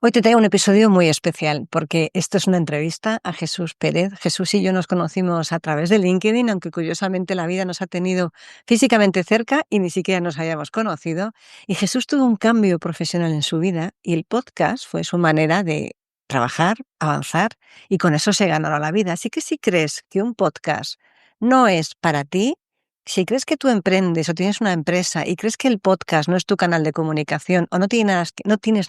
Hoy te traigo un episodio muy especial porque esto es una entrevista a Jesús Pérez. Jesús y yo nos conocimos a través de LinkedIn, aunque curiosamente la vida nos ha tenido físicamente cerca y ni siquiera nos hayamos conocido. Y Jesús tuvo un cambio profesional en su vida y el podcast fue su manera de trabajar, avanzar y con eso se ganó la vida. Así que si crees que un podcast no es para ti, si crees que tú emprendes o tienes una empresa y crees que el podcast no es tu canal de comunicación o no tienes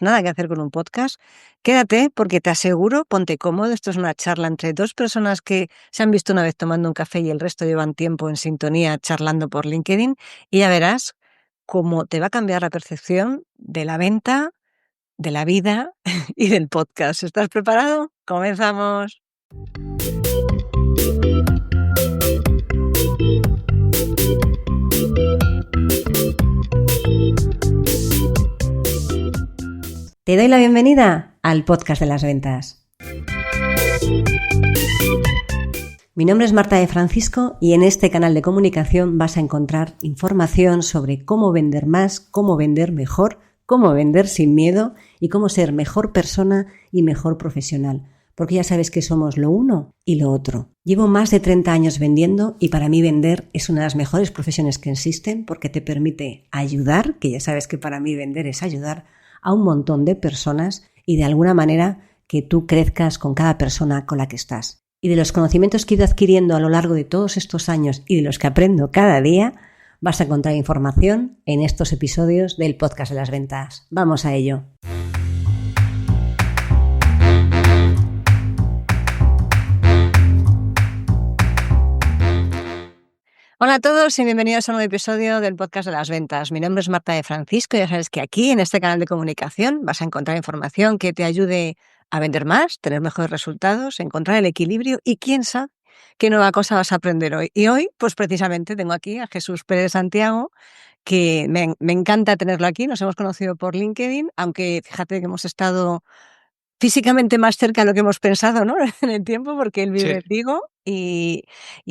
nada que hacer con un podcast, quédate porque te aseguro, ponte cómodo, esto es una charla entre dos personas que se han visto una vez tomando un café y el resto llevan tiempo en sintonía charlando por LinkedIn y ya verás cómo te va a cambiar la percepción de la venta, de la vida y del podcast. ¿Estás preparado? ¡Comenzamos! Te doy la bienvenida al podcast de las ventas. Mi nombre es Marta de Francisco y en este canal de comunicación vas a encontrar información sobre cómo vender más, cómo vender mejor, cómo vender sin miedo y cómo ser mejor persona y mejor profesional. Porque ya sabes que somos lo uno y lo otro. Llevo más de 30 años vendiendo y para mí vender es una de las mejores profesiones que existen porque te permite ayudar, que ya sabes que para mí vender es ayudar, a un montón de personas y de alguna manera que tú crezcas con cada persona con la que estás. Y de los conocimientos que he ido adquiriendo a lo largo de todos estos años y de los que aprendo cada día, vas a encontrar información en estos episodios del podcast de las ventas. ¡Vamos a ello! Hola a todos y bienvenidos a un nuevo episodio del podcast de las ventas. Mi nombre es Marta de Francisco y ya sabes que aquí en este canal de comunicación vas a encontrar información que te ayude a vender más, tener mejores resultados, encontrar el equilibrio y quién sabe qué nueva cosa vas a aprender hoy. Y hoy, pues precisamente tengo aquí a Jesús Pérez Santiago, que me encanta tenerlo aquí. Nos hemos conocido por LinkedIn, aunque fíjate que hemos estado físicamente más cerca de lo que hemos pensado, ¿no? En el tiempo, porque él vive Sí. en Vigo y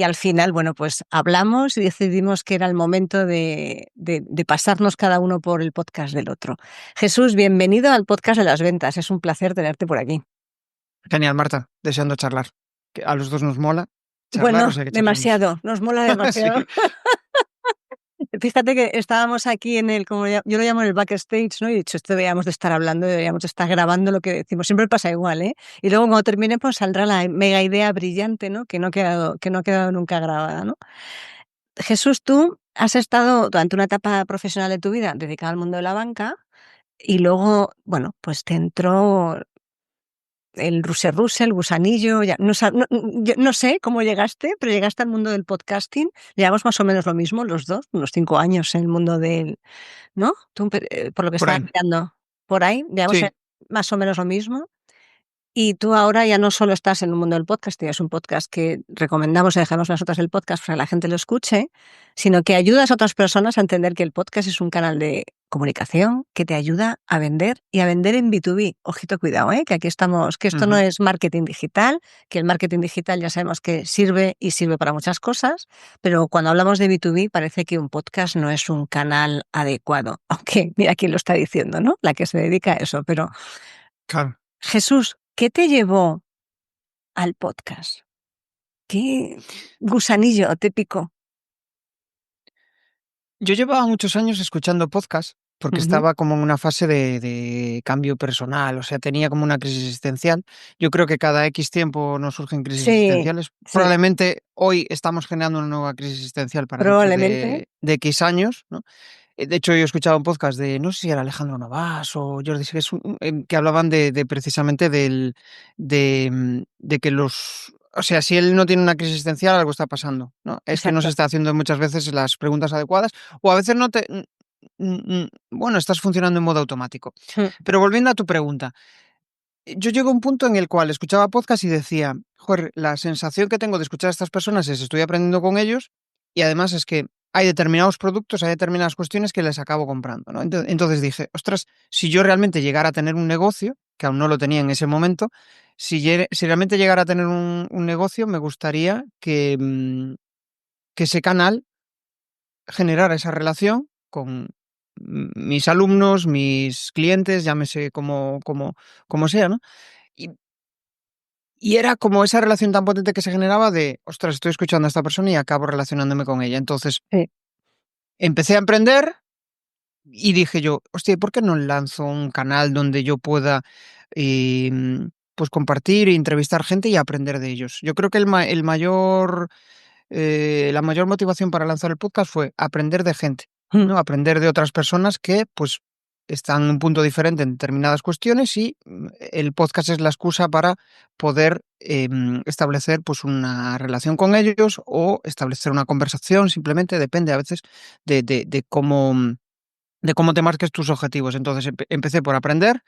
al final, bueno, pues hablamos y decidimos que era el momento de pasarnos cada uno por el podcast del otro. Jesús, bienvenido al podcast de las ventas. Es un placer tenerte por aquí. Genial, Marta, deseando charlar. Que a los dos nos mola charlar, o Bueno, sea que charlemos. demasiado, nos mola demasiado. Sí, Fíjate que estábamos aquí en el, como yo lo llamo en el backstage, ¿no? Y de hecho, esto deberíamos de estar hablando, deberíamos de estar grabando lo que decimos. Siempre pasa igual, ¿eh? Y luego cuando termine, pues saldrá la mega idea brillante, ¿no? Que no ha quedado nunca grabada, ¿no? Jesús, tú has estado durante una etapa profesional de tu vida dedicada al mundo de la banca y luego, bueno, pues te entró el el gusanillo, ya yo no sé cómo llegaste, pero llegaste al mundo del podcasting. Llevamos más o menos lo mismo los dos, unos 5 años en el mundo del, ¿no? Tú, por lo que por estaba ahí. mirando por ahí, llevamos Sí, más o menos lo mismo. Y tú ahora ya no solo estás en el mundo del podcast, tienes un podcast que recomendamos y dejamos nosotros el podcast para que la gente lo escuche, sino que ayudas a otras personas a entender que el podcast es un canal de comunicación que te ayuda a vender y a vender en B2B. Ojito, cuidado, que aquí estamos, que esto no ujú, es marketing digital, que el marketing digital ya sabemos que sirve y sirve para muchas cosas, pero cuando hablamos de B2B parece que un podcast no es un canal adecuado. Aunque mira quién lo está diciendo, ¿no? La que se dedica a eso, pero claro. Jesús, ¿qué te llevó al podcast? ¿Qué gusanillo te picó? Yo llevaba muchos años escuchando podcast porque Ujú. estaba como en una fase de cambio personal, o sea, tenía como una crisis existencial. Yo creo que cada X tiempo nos surgen crisis Sí, existenciales. sí, Probablemente hoy estamos generando una nueva crisis existencial para dentro probablemente. de X años, ¿no? De hecho, yo he escuchado un podcast de, no sé si era Alejandro Navas o Jordi Sigues, que hablaban de precisamente de que o sea, si él no tiene una crisis existencial, algo está pasando, ¿no? Es que no se Exacto. está haciendo muchas veces las preguntas adecuadas o a veces no te, bueno, estás funcionando en modo automático. Mm. Pero volviendo a tu pregunta, yo llego a un punto en el cual escuchaba podcast y decía, joder, la sensación que tengo de escuchar a estas personas es estoy aprendiendo con ellos y además es que hay determinados productos, hay determinadas cuestiones que les acabo comprando, ¿no? Entonces dije, ostras, si yo realmente llegara a tener un negocio, que aún no lo tenía en ese momento, si realmente llegara a tener un negocio, me gustaría que ese canal generara esa relación mis alumnos, mis clientes, llámese como sea, ¿no? Y, y era como esa relación tan potente que se generaba de, ostras, estoy escuchando a esta persona y acabo relacionándome con ella. Entonces, Sí. empecé a emprender y dije yo, hostia, ¿por qué no lanzo un canal donde yo pueda pues compartir e entrevistar gente y aprender de ellos? Yo creo que el mayor la mayor motivación para lanzar el podcast fue aprender de gente, Mm. ¿no? Aprender de otras personas que, pues, están en un punto diferente en determinadas cuestiones y el podcast es la excusa para poder establecer pues una relación con ellos o establecer una conversación, simplemente depende a veces de cómo te marques tus objetivos. Entonces empecé por aprender,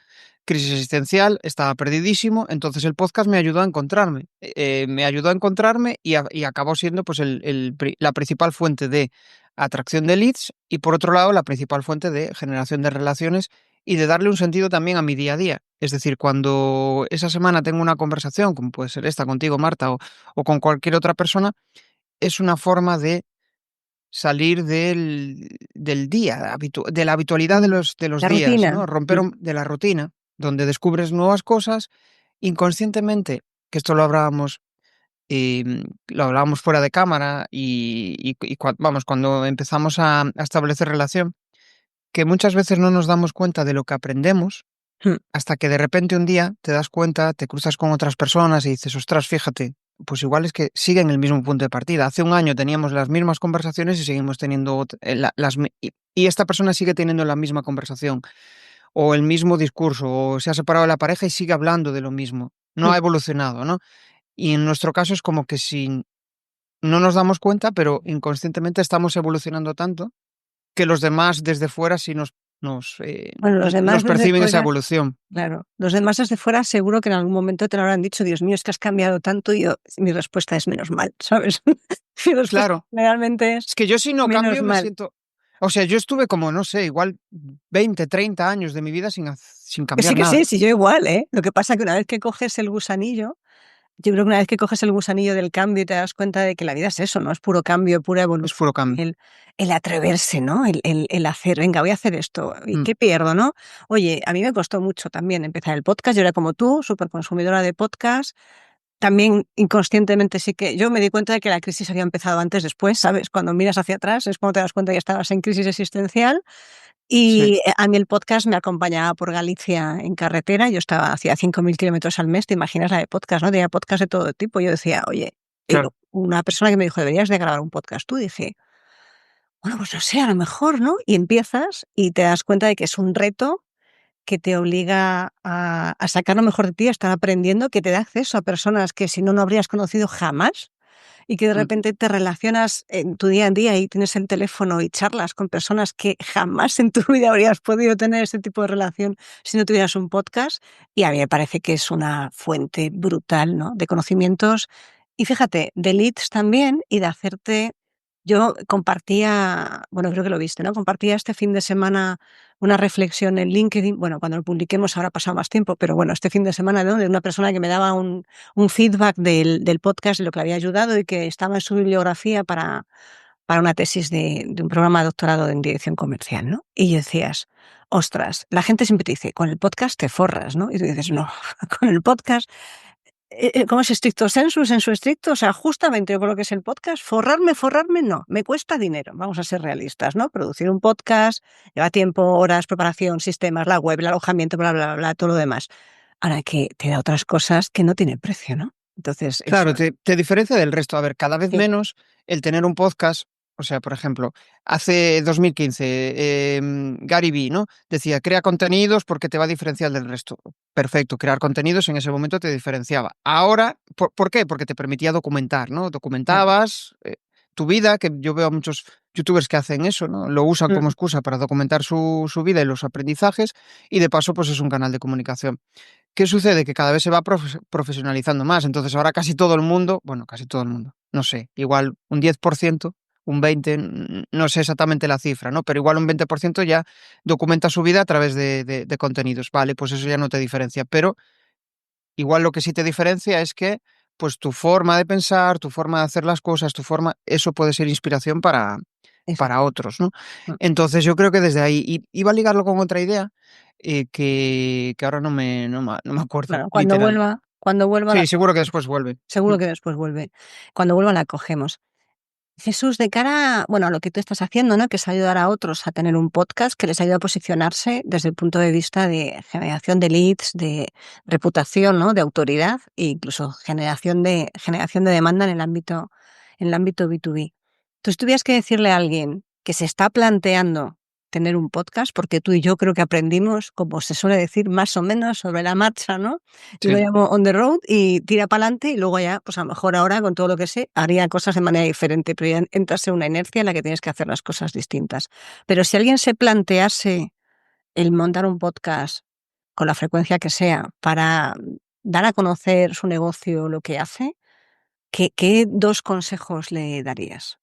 crisis existencial, estaba perdidísimo, entonces el podcast me ayudó a encontrarme. Me ayudó a encontrarme y acabó siendo pues la principal fuente de atracción de leads y por otro lado la principal fuente de generación de relaciones y de darle un sentido también a mi día a día. Es decir, cuando esa semana tengo una conversación, como puede ser esta contigo, Marta, o con cualquier otra persona, es una forma de salir del día, de la habitualidad Mm. de los La días, rutina. ¿no? Romper Mm. de la rutina, donde descubres nuevas cosas inconscientemente, que esto lo hablábamos fuera de cámara vamos, cuando empezamos a establecer relación, que muchas veces no nos damos cuenta de lo que aprendemos Mm. hasta que de repente un día te das cuenta, te cruzas con otras personas y dices, ostras, fíjate, pues igual es que siguen el mismo punto de partida. Hace un año teníamos las mismas conversaciones y seguimos teniendo y esta persona sigue teniendo la misma conversación o el mismo discurso o se ha separado de la pareja y sigue hablando de lo mismo. No Mm. ha evolucionado, ¿no? Y en nuestro caso es como que si no nos damos cuenta, pero inconscientemente estamos evolucionando tanto que los demás desde fuera sí Bueno, los demás nos desde perciben esa fuera, evolución. claro, los demás desde fuera seguro que en algún momento te lo habrán dicho, Dios mío, es que has cambiado tanto y mi respuesta es menos mal, ¿sabes? Mi respuesta Claro. realmente es Es que yo si no menos cambio me mal. siento, o sea, yo estuve como, no sé, igual 20, 30 años de mi vida sin cambiar Que sí, nada. sí, yo igual, ¿eh? Lo que pasa que una vez que coges el gusanillo, yo creo que una vez que coges el gusanillo del cambio y te das cuenta de que la vida es eso, ¿no? Es puro cambio, pura Es evolución. puro cambio. El atreverse, ¿no? El hacer, venga, voy a hacer esto. ¿Y Mm, qué pierdo, no? Oye, a mí me costó mucho también empezar el podcast. Yo era como tú, súper consumidora de podcast. También inconscientemente sí que yo me di cuenta de que la crisis había empezado antes, después, ¿sabes? Cuando miras hacia atrás es cuando te das cuenta que estabas en crisis existencial. sí, Y a mí el podcast me acompañaba por Galicia en carretera. Yo estaba hacía 5.000 kilómetros al mes. Te imaginas la de podcast, ¿no? Tenía podcast de todo tipo. Yo decía, oye, claro, una persona que me dijo, deberías de grabar un podcast tú. Dije, bueno, pues no sé, a lo mejor, ¿no? Y empiezas y te das cuenta de que es un reto que te obliga a sacar lo mejor de ti, a estar aprendiendo, que te da acceso a personas que si no, no habrías conocido jamás y que de mm, repente te relacionas en tu día a día y tienes el teléfono y charlas con personas que jamás en tu vida habrías podido tener ese tipo de relación si no tuvieras un podcast. Y a mí me parece que es una fuente brutal, ¿no? De conocimientos y fíjate, de leads también y de hacerte. Yo compartía, bueno, creo que lo viste, ¿no? Compartía este fin de semana una reflexión en LinkedIn. Bueno, cuando lo publiquemos habrá pasado más tiempo, pero bueno, este fin de semana, ¿no? De una persona que me daba un feedback del podcast, de lo que le había ayudado y que estaba en su bibliografía para una tesis de un programa de doctorado en dirección comercial, ¿no? Y decías, ostras, la gente siempre te dice, con el podcast te forras, ¿no? Y tú dices, no, con el podcast, ¿cómo es estricto sensu estricto? O sea, justamente yo creo que es el podcast, forrarme, no, me cuesta dinero, vamos a ser realistas, ¿no? Producir un podcast lleva tiempo, horas, preparación, sistemas, la web, el alojamiento, bla, bla, bla, todo lo demás. Ahora que te da otras cosas que no tienen precio, ¿no? Entonces, eso. claro, te diferencia del resto. A ver, cada vez Sí. menos el tener un podcast, o sea, por ejemplo, hace 2015, Gary Vee, ¿no? Decía, crea contenidos porque te va a diferenciar del resto. Perfecto, crear contenidos en ese momento te diferenciaba. Ahora, ¿por qué? Porque te permitía documentar, ¿no? Claro. Documentabas tu vida, que yo veo a muchos youtubers que hacen eso, ¿no? Lo usan como Mm. excusa para documentar su vida y los aprendizajes y de paso, pues es un canal de comunicación. ¿Qué sucede? Que cada vez se va profesionalizando más. Entonces ahora casi todo el mundo, bueno, casi todo el mundo, no sé, igual un 10%, un 20%, no sé exactamente la cifra, ¿no? Pero igual un 20% ya documenta su vida a través de contenidos. Vale, pues eso ya no te diferencia. Pero igual lo que sí te diferencia es que, pues tu forma de pensar, tu forma de hacer las cosas, eso puede ser inspiración para otros, ¿no? Mm. Entonces yo creo que desde ahí, iba a ligarlo con otra idea que ahora no me acuerdo, Bueno, literal. cuando vuelva la Sí, seguro que después vuelve. seguro que después vuelve. Cuando vuelva la cogemos. Jesús, de cara, bueno, a lo que tú estás haciendo, ¿no? Que es ayudar a otros a tener un podcast que les ayude a posicionarse desde el punto de vista de generación de leads, de reputación, ¿no? De autoridad e incluso generación de demanda en el ámbito B2B. Tú, si tuvieras que decirle a alguien que se está planteando tener un podcast, porque tú y yo creo que aprendimos, como se suele decir, más o menos sobre la marcha, ¿no? Yo lo Sí. llamo on the road y tira para adelante y luego ya, pues a lo mejor ahora con todo lo que sé, haría cosas de manera diferente, pero ya entras en una inercia en la que tienes que hacer las cosas distintas. Pero si alguien se plantease el montar un podcast con la frecuencia que sea para dar a conocer su negocio, lo que hace, ¿qué 2 consejos le darías?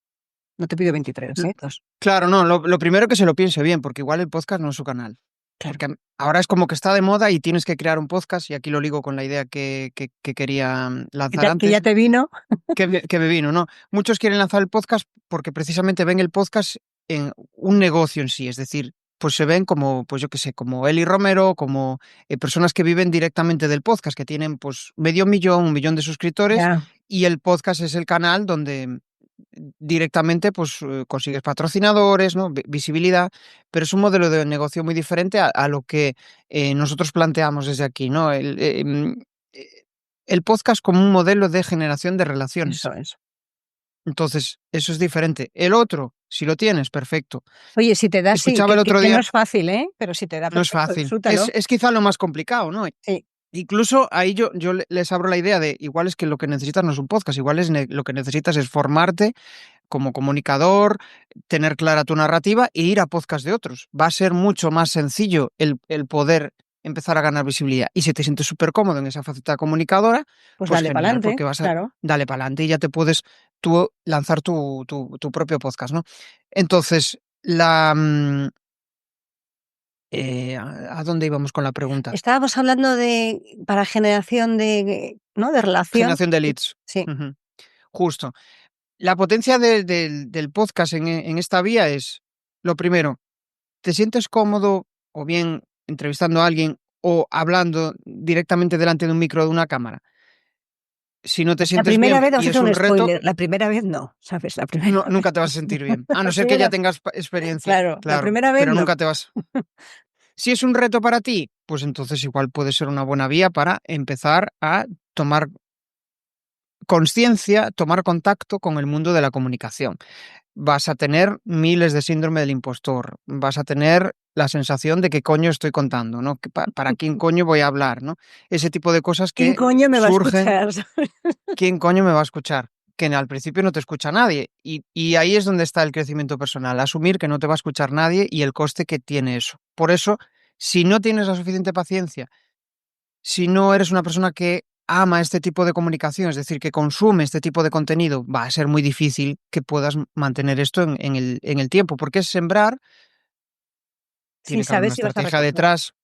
No te pido 23, L- 2. Claro, no, lo primero que se lo piense bien, porque igual el podcast no es su canal. Claro. Porque ahora es como que está de moda y tienes que crear un podcast, y aquí lo ligo con la idea que quería lanzar Que ya antes, te vino. que me vino, ¿no? Muchos quieren lanzar el podcast porque precisamente ven el podcast en un negocio en sí, es decir, pues se ven como, pues yo qué sé, como Eli Romero, como personas que viven directamente del podcast, que tienen pues medio millón, 1 millón de suscriptores, Ya, y el podcast es el canal donde directamente pues consigues patrocinadores, ¿no? Visibilidad, pero es un modelo de negocio muy diferente a lo que nosotros planteamos desde aquí, ¿no? Eh, el podcast como un modelo de generación de relaciones. eso es. Entonces, eso es diferente. El otro, si lo tienes, perfecto. Oye, si te da, sí, Escuchaba el otro que no día, es fácil, ¿eh? Pero si te da, no es perfecto, fácil. disfrútalo. Es quizá lo más complicado, ¿no? Sí, Incluso ahí yo les abro la idea de, igual es que lo que necesitas no es un podcast, igual es lo que necesitas es formarte como comunicador, tener clara tu narrativa e ir a podcast de otros. Va a ser mucho más sencillo el poder empezar a ganar visibilidad. Y si te sientes súper cómodo en esa faceta comunicadora, pues pues dale para genial, adelante, porque vas a claro. darle para adelante y ya te puedes tú lanzar tu propio podcast, ¿no? Entonces, ¿a dónde íbamos con la pregunta? Estábamos hablando de para generación de, ¿no? De relación. Generación de leads. Sí. Ujú. Justo. La potencia del podcast en esta vía es, lo primero, ¿te sientes cómodo o bien entrevistando a alguien o hablando directamente delante de un micro o de una cámara? Si no te La sientes primera bien vez, vamos y a es hacer un un reto, spoiler, la primera vez no, ¿sabes? La primera vez nunca te vas a sentir bien. A la no ser que ya primera tengas experiencia, claro, la claro, primera vez pero no. nunca te vas. Si es un reto para ti, pues entonces igual puede ser una buena vía para empezar a tomar conciencia, tomar contacto con el mundo de la comunicación. Vas a tener miles de síndrome del impostor, vas a tener la sensación de qué coño estoy contando, ¿no? ¿Para quién coño voy a hablar, ¿no? Ese tipo de cosas ¿Quién que coño me va a surgen, escuchar? ¿quién coño me va a escuchar? Que al principio no te escucha nadie. Y ahí es donde está el crecimiento personal, asumir que no te va a escuchar nadie y el coste que tiene eso. Por eso, si no tienes la suficiente paciencia, si no eres una persona que ama este tipo de comunicación, es decir, que consume este tipo de contenido, va a ser muy difícil que puedas mantener esto en el tiempo, porque es sembrar, Sin tiene que haber saber una si vas a estrategia recoger. detrás,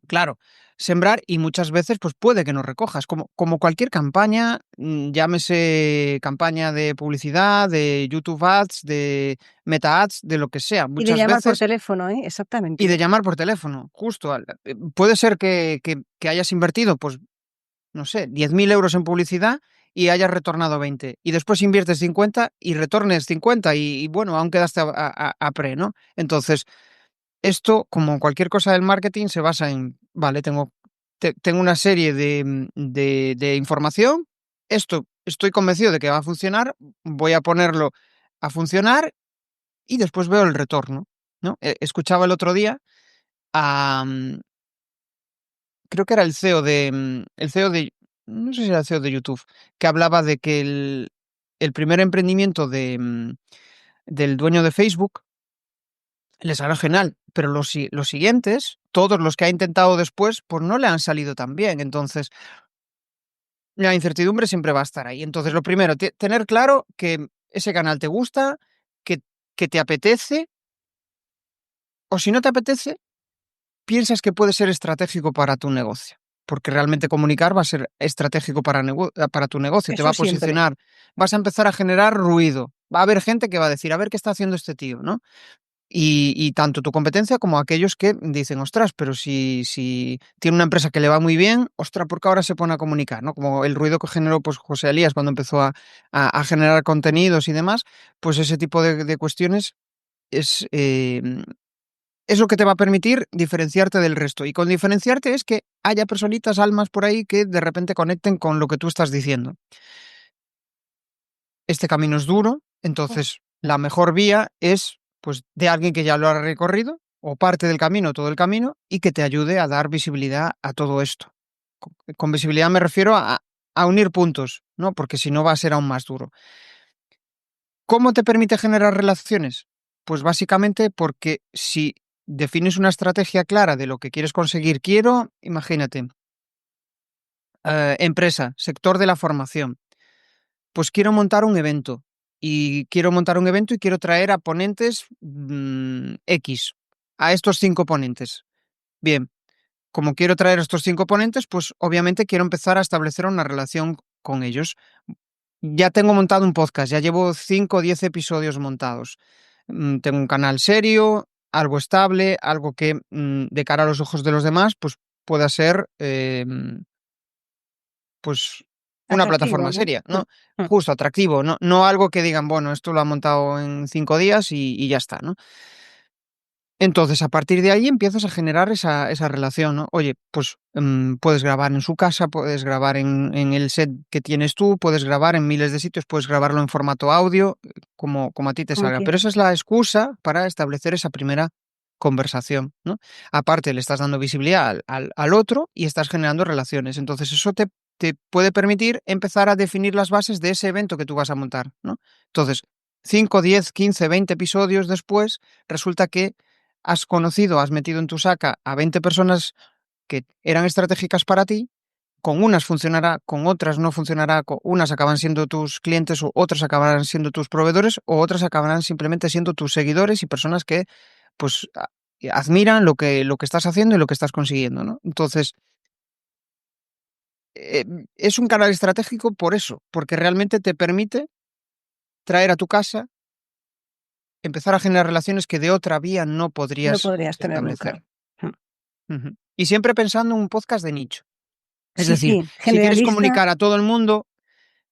claro, sembrar y muchas veces pues puede que no recojas, como cualquier campaña, llámese campaña de publicidad, de YouTube Ads, de Meta Ads, de lo que sea, Y de muchas llamar por veces. teléfono, ¿eh? Y Exactamente. de llamar por teléfono, justo. Puede ser que hayas invertido, pues, no sé, 10.000 euros en publicidad y hayas retornado 20. Y después inviertes 50 y retornes 50 y bueno, aún quedaste a pre, ¿no? Entonces, esto, como cualquier cosa del marketing, se basa en, vale, tengo una serie de información, esto estoy convencido de que va a funcionar, voy a ponerlo a funcionar y después veo el retorno, ¿no? Escuchaba el otro día a, creo que era el CEO de, no sé si era el CEO de YouTube, que hablaba de que el primer emprendimiento del dueño de Facebook le salió genial, pero los siguientes, todos los que ha intentado después, pues no le han salido tan bien. Entonces, la incertidumbre siempre va a estar ahí. Entonces, lo primero, tener claro que ese canal te gusta, que, que te apetece, o si no te apetece, piensas que puede ser estratégico para tu negocio, porque realmente comunicar va a ser estratégico para tu negocio, te va Eso a siempre. posicionar, vas a empezar a generar ruido, va a haber gente que va a decir, a ver qué está haciendo este tío, ¿no? Y tanto tu competencia como aquellos que dicen, ostras, pero si tiene una empresa que le va muy bien, ostras, ¿por qué ahora se pone a comunicar? ¿No? Como el ruido que generó pues, José Elías cuando empezó a generar contenidos y demás, pues ese tipo de cuestiones es, es lo que te va a permitir diferenciarte del resto. Y con diferenciarte es que haya personitas, almas por ahí que de repente conecten con lo que tú estás diciendo. Este camino es duro, entonces la mejor vía es pues de alguien que ya lo ha recorrido o parte del camino, todo el camino, y que te ayude a dar visibilidad a todo esto. Con visibilidad me refiero a unir puntos, ¿no? Porque si no va a ser aún más duro. ¿Cómo te permite generar relaciones? Pues básicamente porque si defines una estrategia clara de lo que quieres conseguir, quiero, imagínate, empresa, sector de la formación, pues quiero montar un evento y quiero montar un evento y quiero traer a ponentes X, a estos 5 ponentes. Bien, como quiero traer a estos 5 ponentes, pues obviamente quiero empezar a establecer una relación con ellos. Ya tengo montado un podcast, ya llevo 5 o 10 episodios montados. Tengo un canal serio, algo estable, algo que de cara a los ojos de los demás, pues pueda ser pues una Atractivo, plataforma ¿no? seria, ¿no? Justo, atractivo, no algo que digan, bueno, esto lo ha montado en 5 días y ya está, ¿no? Entonces, a partir de ahí empiezas a generar esa relación, ¿no? Oye, pues puedes grabar en su casa, puedes grabar en el set que tienes tú, puedes grabar en miles de sitios, puedes grabarlo en formato audio, como a ti te Como salga. Pero quieras. esa es la excusa para establecer esa primera conversación, ¿no? Aparte, le estás dando visibilidad al otro y estás generando relaciones. Entonces, eso te puede permitir empezar a definir las bases de ese evento que tú vas a montar, ¿no? Entonces, 5, 10, 15, 20 episodios después, resulta que has conocido, has metido en tu saca a 20 personas que eran estratégicas para ti, con unas funcionará, con otras no funcionará, con unas acaban siendo tus clientes o otras acabarán siendo tus proveedores o otras acabarán simplemente siendo tus seguidores y personas que pues admiran lo que estás haciendo y lo que estás consiguiendo, ¿no? Entonces, eh, es un canal estratégico por eso, porque realmente te permite traer a tu casa, empezar a generar relaciones que de otra vía no No podrías podrías tener nunca. establecer. Ujú. Y siempre pensando en un podcast de nicho. Es Sí, decir, sí, si quieres generalista, comunicar a todo el mundo,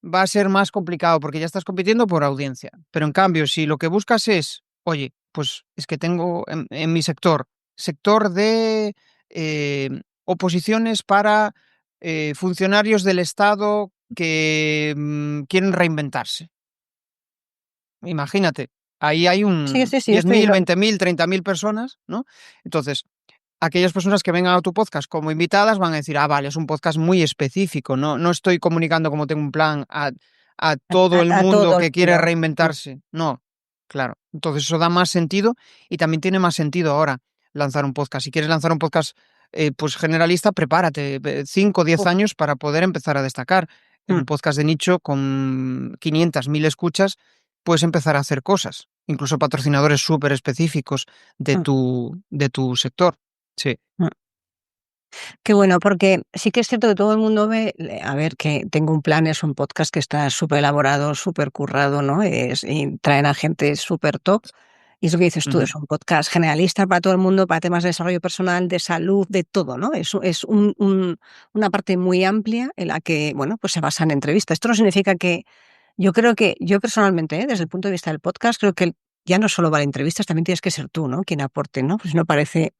va a ser más complicado porque ya estás compitiendo por audiencia. Pero en cambio, si lo que buscas es, oye, pues es que tengo en mi sector de oposiciones para funcionarios del Estado que quieren reinventarse. Imagínate, ahí hay sí, un sí, sí, 10.000, 20.000, 30.000 personas, ¿no? Entonces, aquellas personas que vengan a tu podcast como invitadas van a decir, ah, vale, es un podcast muy específico, no estoy comunicando como tengo un plan a todo el a mundo todo el que quiere mundo. reinventarse. No, claro. Entonces eso da más sentido y también tiene más sentido ahora lanzar un podcast. Si quieres lanzar un podcast pues generalista, prepárate 5 o 10 Uf, años para poder empezar a destacar. En mm, un podcast de nicho con 500, 1000 escuchas, puedes empezar a hacer cosas, incluso patrocinadores súper específicos mm, de tu sector. Sí. mm. Qué bueno, porque sí que es cierto que todo el mundo ve, a ver, que Tengo un plan, es un podcast que está súper elaborado, súper currado, ¿no? Y traen a gente súper top. Y es lo que dices tú, Ujú. es un podcast generalista para todo el mundo, para temas de desarrollo personal, de salud, de todo, ¿no? Es una parte muy amplia en la que, bueno, pues se basa en entrevistas. Esto no significa que, yo personalmente, desde el punto de vista del podcast, creo que ya no solo vale entrevistas, también tienes que ser tú, ¿no? Quien aporte, ¿no? Pues no parece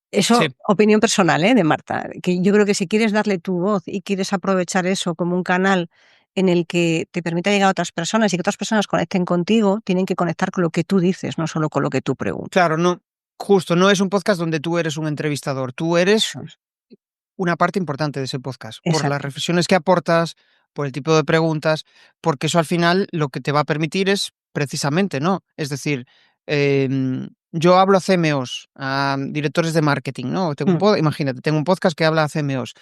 eso, Sí, opinión personal, de Marta, que yo creo que si quieres darle tu voz y quieres aprovechar eso como un canal en el que te permita llegar a otras personas y que otras personas conecten contigo, tienen que conectar con lo que tú dices, no solo con lo que tú preguntas. claro, no, justo, no es un podcast donde tú eres un entrevistador, tú eres Eso es, una parte importante de ese podcast, por las exacto. reflexiones que aportas, por el tipo de preguntas, porque eso al final lo que te va a permitir es precisamente, ¿no? Es decir, yo hablo a CMOs, a directores de marketing, ¿no? Mm, Imagínate, tengo un podcast que habla a CMOs.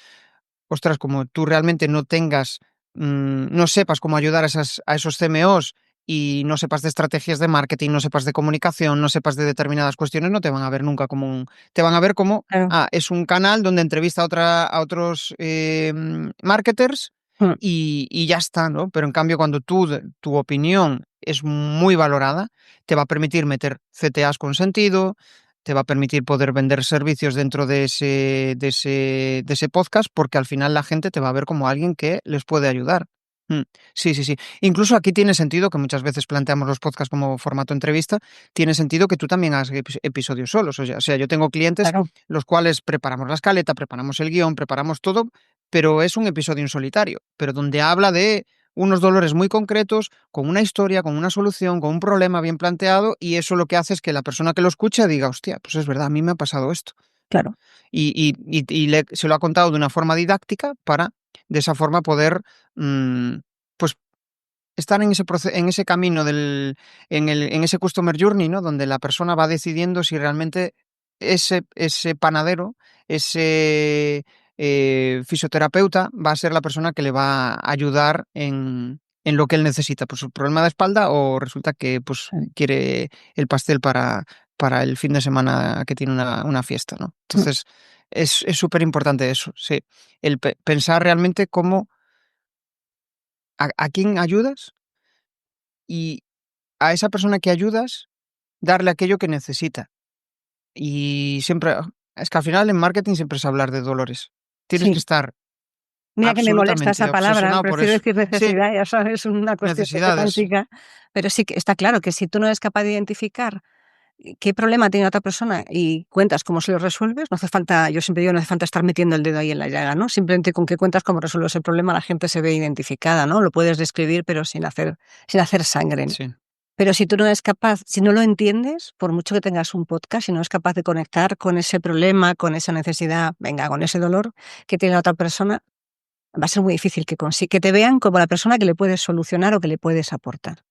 Ostras, como tú realmente no tengas, no sepas cómo ayudar a esos CMOs y no sepas de estrategias de marketing, no sepas de comunicación, no sepas de determinadas cuestiones, no te van a ver nunca como te van a ver como, claro. es un canal donde entrevista a otros marketers Mm, y ya está, ¿no? Pero en cambio, cuando tu opinión es muy valorada, te va a permitir meter CTAs con sentido, te va a permitir poder vender servicios dentro de ese podcast, porque al final la gente te va a ver como alguien que les puede ayudar. Sí, sí, sí. Incluso aquí tiene sentido, que muchas veces planteamos los podcasts como formato entrevista, tiene sentido que tú también hagas episodios solos. O sea, yo tengo clientes Claro, los cuales preparamos la escaleta, preparamos el guión, preparamos todo, pero es un episodio en solitario, pero donde habla de unos dolores muy concretos, con una historia, con una solución, con un problema bien planteado, y eso lo que hace es que la persona que lo escucha diga, hostia, pues es verdad, a mí me ha pasado esto, ¿no? claro. Y se lo ha contado de una forma didáctica para, de esa forma, poder, mm, pues, estar en ese camino en ese customer journey, ¿no? Donde la persona va decidiendo si realmente ese panadero, ese fisioterapeuta va a ser la persona que le va a ayudar en lo que él necesita, por su problema de espalda, o resulta que pues quiere el pastel para el fin de semana que tiene una fiesta, ¿no? Mm, Entonces, es súper importante eso, sí. El pensar realmente cómo, a quién ayudas, y a esa persona que ayudas, darle aquello que necesita. Y siempre, es que al final en marketing siempre es hablar de dolores. Tienes que sí. estar Mira que me molesta esa absolutamente palabra, obsesionado por prefiero eso. decir Sí, necesidad, ya sabes, es una cuestión necesidades. semántica, pero sí que está claro que si tú no eres capaz de identificar qué problema tiene otra persona y cuentas cómo se lo resuelves, no hace falta, yo siempre digo, no hace falta estar metiendo el dedo ahí en la llaga, ¿no? Simplemente con que cuentas cómo resuelves el problema, la gente se ve identificada, ¿no? Lo puedes describir, pero sin hacer sangre, ¿no? Sí. Pero si tú no eres capaz, si no lo entiendes, por mucho que tengas un podcast, si no eres capaz de conectar con ese problema, con esa necesidad, venga, con ese dolor que tiene la otra persona, va a ser muy difícil que te vean como la persona que le puedes solucionar o que le puedes aportar.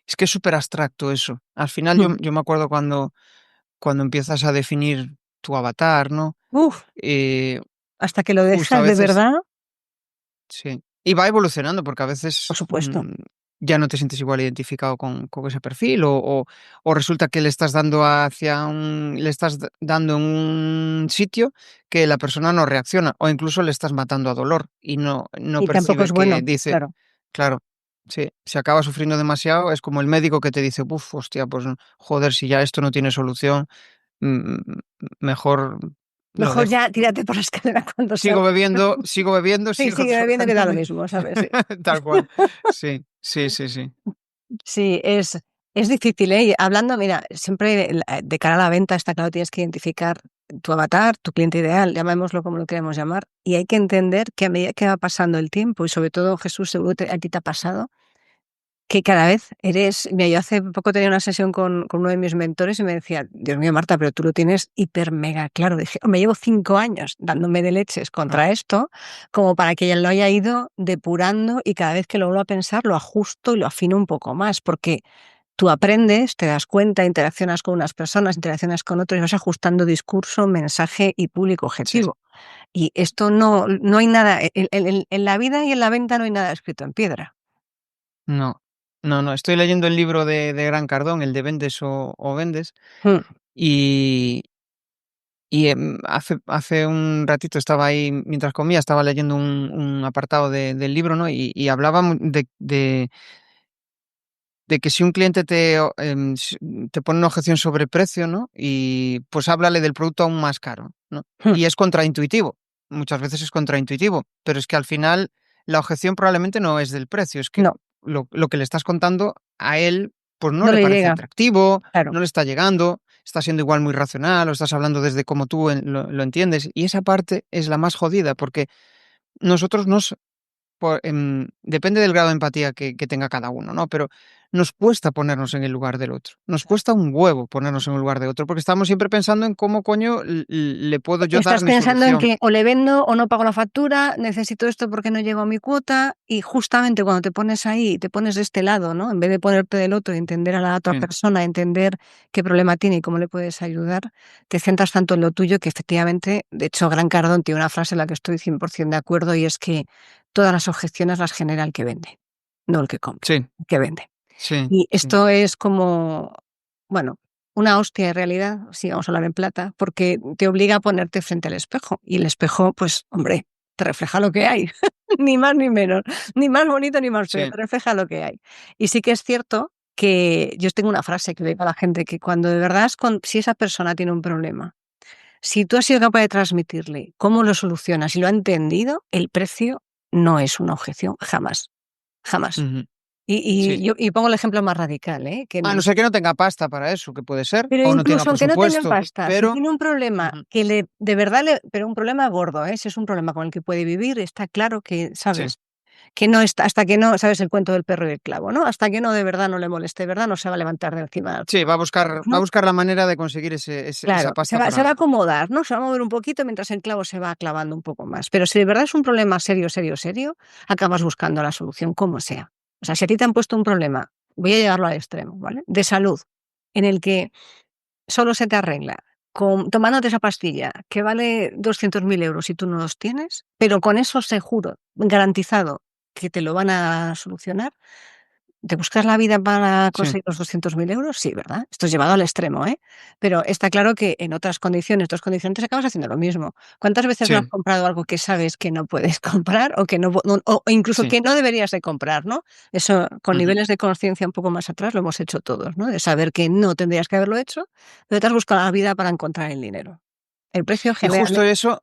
Es que es súper abstracto eso. Al final Mm. yo me acuerdo cuando empiezas a definir tu avatar, ¿no? Uf, Eh, hasta que lo justo a dejas de veces. verdad, Sí. Y va evolucionando porque a por veces supuesto. ya no te sientes igual identificado con ese perfil, o resulta que le estás dando en un sitio que la persona no reacciona, o incluso le estás matando a dolor y no Y tampoco percibe es que bueno, dice, claro. claro, sí, se acaba sufriendo demasiado, es como el médico que te dice, uff, hostia, pues joder, si ya esto no tiene solución, mm, mejor lo Mejor dejo, ya ¿no? tírate por la escalera cuando Sigo salgas. bebiendo, sigo bebiendo, Sí, sigo sigue bebiendo que da lo drogándome. mismo, ¿sabes? Sí. Tal cual. Sí, sí, sí, sí. Sí, es difícil, ¿eh? Y hablando, mira, siempre de cara a la venta está claro, tienes que identificar tu avatar, tu cliente ideal, llamémoslo como lo queremos llamar, y hay que entender que a medida que va pasando el tiempo, y sobre todo, Jesús, seguro que a ti te ha pasado, que cada vez eres, mira, yo hace poco tenía una sesión con uno de mis mentores y me decía, Dios mío, Marta, pero tú lo tienes hiper mega claro. Dije, me llevo 5 años dándome de leches Ah, contra esto, como para que ya lo haya ido depurando y cada vez que lo vuelvo a pensar lo ajusto y lo afino un poco más, porque tú aprendes, te das cuenta, interaccionas con unas personas, interaccionas con otros y vas ajustando discurso, mensaje y público sí, objetivo. Y esto no hay nada, en la vida y en la venta no hay nada escrito en piedra. no. No, no, estoy leyendo el libro de Gran Cardón, el de Vendes o Vendes, Mm, y hace un ratito estaba ahí, mientras comía, estaba leyendo un apartado del libro, ¿no? Y hablaba de que si un cliente te pone una objeción sobre precio, ¿no? Y pues háblale del producto aún más caro, ¿no? mm, Y es contraintuitivo, muchas veces es contraintuitivo, pero es que al final la objeción probablemente no es del precio, es que No, lo que le estás contando a él, pues no no le le parece llega, atractivo, claro. no le está llegando, está siendo igual muy racional, o estás hablando desde cómo tú lo entiendes, y esa parte es la más jodida, porque nosotros depende del grado de empatía que tenga cada uno, ¿no? Pero nos cuesta ponernos en el lugar del otro. Nos cuesta un huevo ponernos en el lugar de otro, porque estamos siempre pensando en cómo coño le puedo yo dar Estás mi pensando en solución. que o le vendo o no pago la factura, necesito esto porque no llego a mi cuota y justamente cuando te pones ahí, te pones de este lado, ¿no? En vez de ponerte del otro y entender a la otra Sí, persona, entender qué problema tiene y cómo le puedes ayudar, te centras tanto en lo tuyo que efectivamente, de hecho, Gran Cardón tiene una frase en la que estoy 100% de acuerdo y es que todas las objeciones las genera el que vende, no el que compra, sí, el que vende. sí, Y sí. esto es como, bueno, una hostia en realidad, si vamos a hablar en plata, porque te obliga a ponerte frente al espejo. Y el espejo, pues, hombre, te refleja lo que hay, ni más ni menos, ni más bonito ni más feo, Sí. te refleja lo que hay. Y sí que es cierto que yo tengo una frase que le digo a la gente, que cuando de verdad si esa persona tiene un problema, si tú has sido capaz de transmitirle cómo lo solucionas y lo ha entendido, el precio no es una objeción, jamás, jamás. Ujú. Y Sí. yo pongo el ejemplo más radical, ¿eh? A no ser que no tenga pasta para eso, que puede ser, Pero o no tenga incluso aunque no tengan presupuesto, pasta, si pero tiene un problema ujú, que de verdad pero un problema gordo, ¿eh? Si es un problema con el que puede vivir, está claro que, sí. ¿sabes? Que no está, hasta que no, ¿sabes el cuento del perro y el clavo, no? Hasta que no de verdad no le moleste, de verdad no se va a levantar de encima, Sí, va a ¿no? buscar la manera de conseguir esa Claro, pasta se va a para acomodar, ¿no? Se va a mover un poquito mientras el clavo se va clavando un poco más. Pero si de verdad es un problema serio, serio, serio, acabas buscando la solución como sea. O sea, si a ti te han puesto un problema, voy a llevarlo al extremo, ¿vale? De salud, en el que solo se te arregla tomándote esa pastilla que vale 200.000 euros y tú no los tienes, pero con eso seguro, garantizado que te lo van a solucionar. ¿Te buscas la vida para sí, conseguir los 200.000 euros? Sí, ¿verdad? Esto es llevado al extremo, ¿eh? Pero está claro que en otras condiciones acabas haciendo lo mismo. ¿Cuántas veces no has sí, comprado algo que sabes que no puedes comprar o que o incluso sí, que no deberías de comprar, ¿no? Eso con ujú. niveles de conciencia un poco más atrás lo hemos hecho todos, ¿no? De saber que no tendrías que haberlo hecho, pero te has buscado la vida para encontrar el dinero. El precio Y justo generalmente